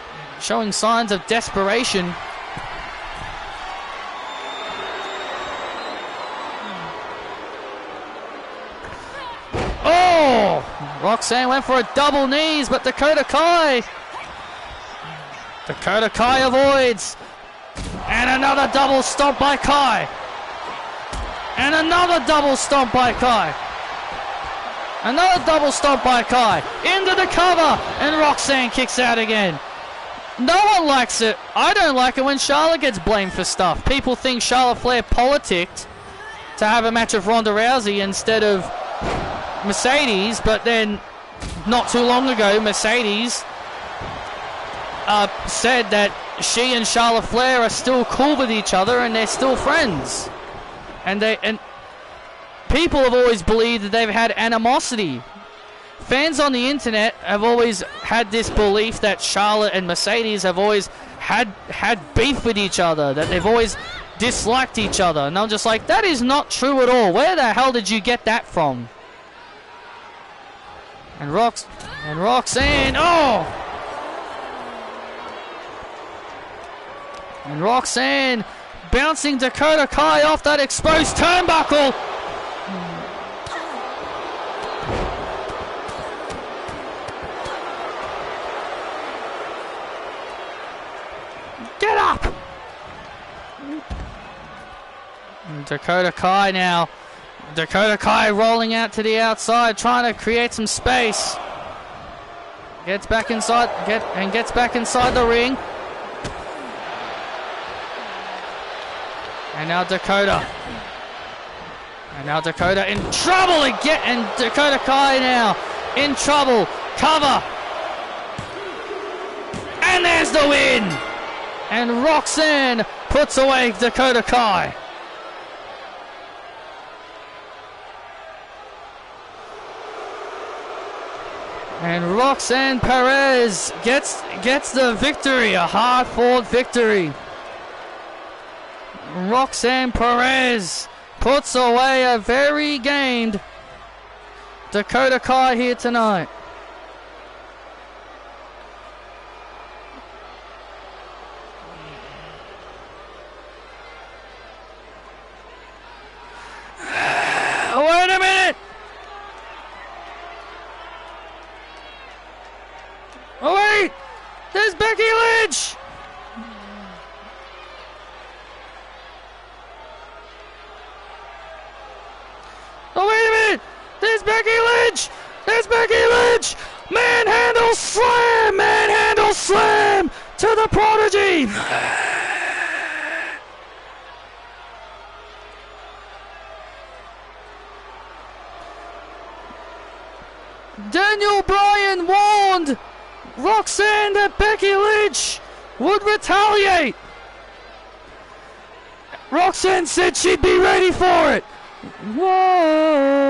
signs of desperation. Oh! Roxanne went for a double knees, but Dakota Kai avoids. And another double stomp by Kai. And another double stomp by Kai. Another double stomp by Kai. Into the cover. And Roxanne kicks out again. No one likes it. I don't like it when Charlotte gets blamed for stuff. People think Charlotte Flair politicked to have a match with Ronda Rousey instead of Mercedes, but then not too long ago Mercedes said that she and Charlotte Flair are still cool with each other and they're still friends, and people have always believed that they've had animosity. Fans on the internet have always had this belief that Charlotte and Mercedes have always had beef with each other, that they've always disliked each other, and I'm just like, that is not true at all. Where the hell did you get that from? And Roxanne, oh! And Roxanne bouncing Dakota Kai off that exposed turnbuckle. Get up! And Dakota Kai now. Dakota Kai rolling out to the outside, trying to create some space. Gets back inside, gets back inside the ring. And now Dakota. In trouble again. And Dakota Kai now in trouble. Cover. And there's the win. And Roxanne puts away Dakota Kai. And Roxanne Perez gets the victory, a hard-fought victory. Roxanne Perez puts away a very gamed Dakota Kai here tonight. Wait a minute! Oh wait! There's Becky Lynch! Oh wait a minute! There's Becky Lynch! There's Becky Lynch! Manhandle slam! Manhandle slam to the Prodigy! Daniel Bryan warned Roxanne that Becky Lynch would retaliate. Roxanne said she'd be ready for it. Whoa!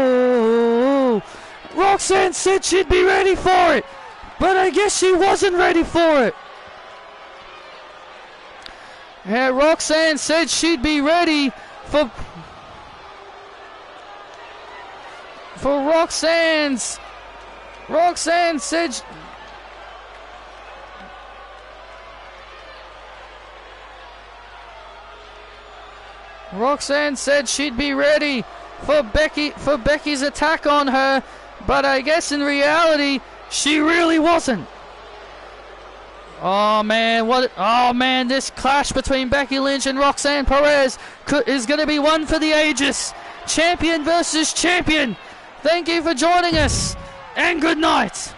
Roxanne said she'd be ready for it, but I guess she wasn't ready for it. Yeah, Roxanne said she'd be ready for Roxanne's. Roxanne said she'd be ready for Becky's attack on her, but I guess in reality she really wasn't. Oh man, this clash between Becky Lynch and Roxanne Perez is going to be one for the ages. Champion versus champion. Thank you for joining us, and good night.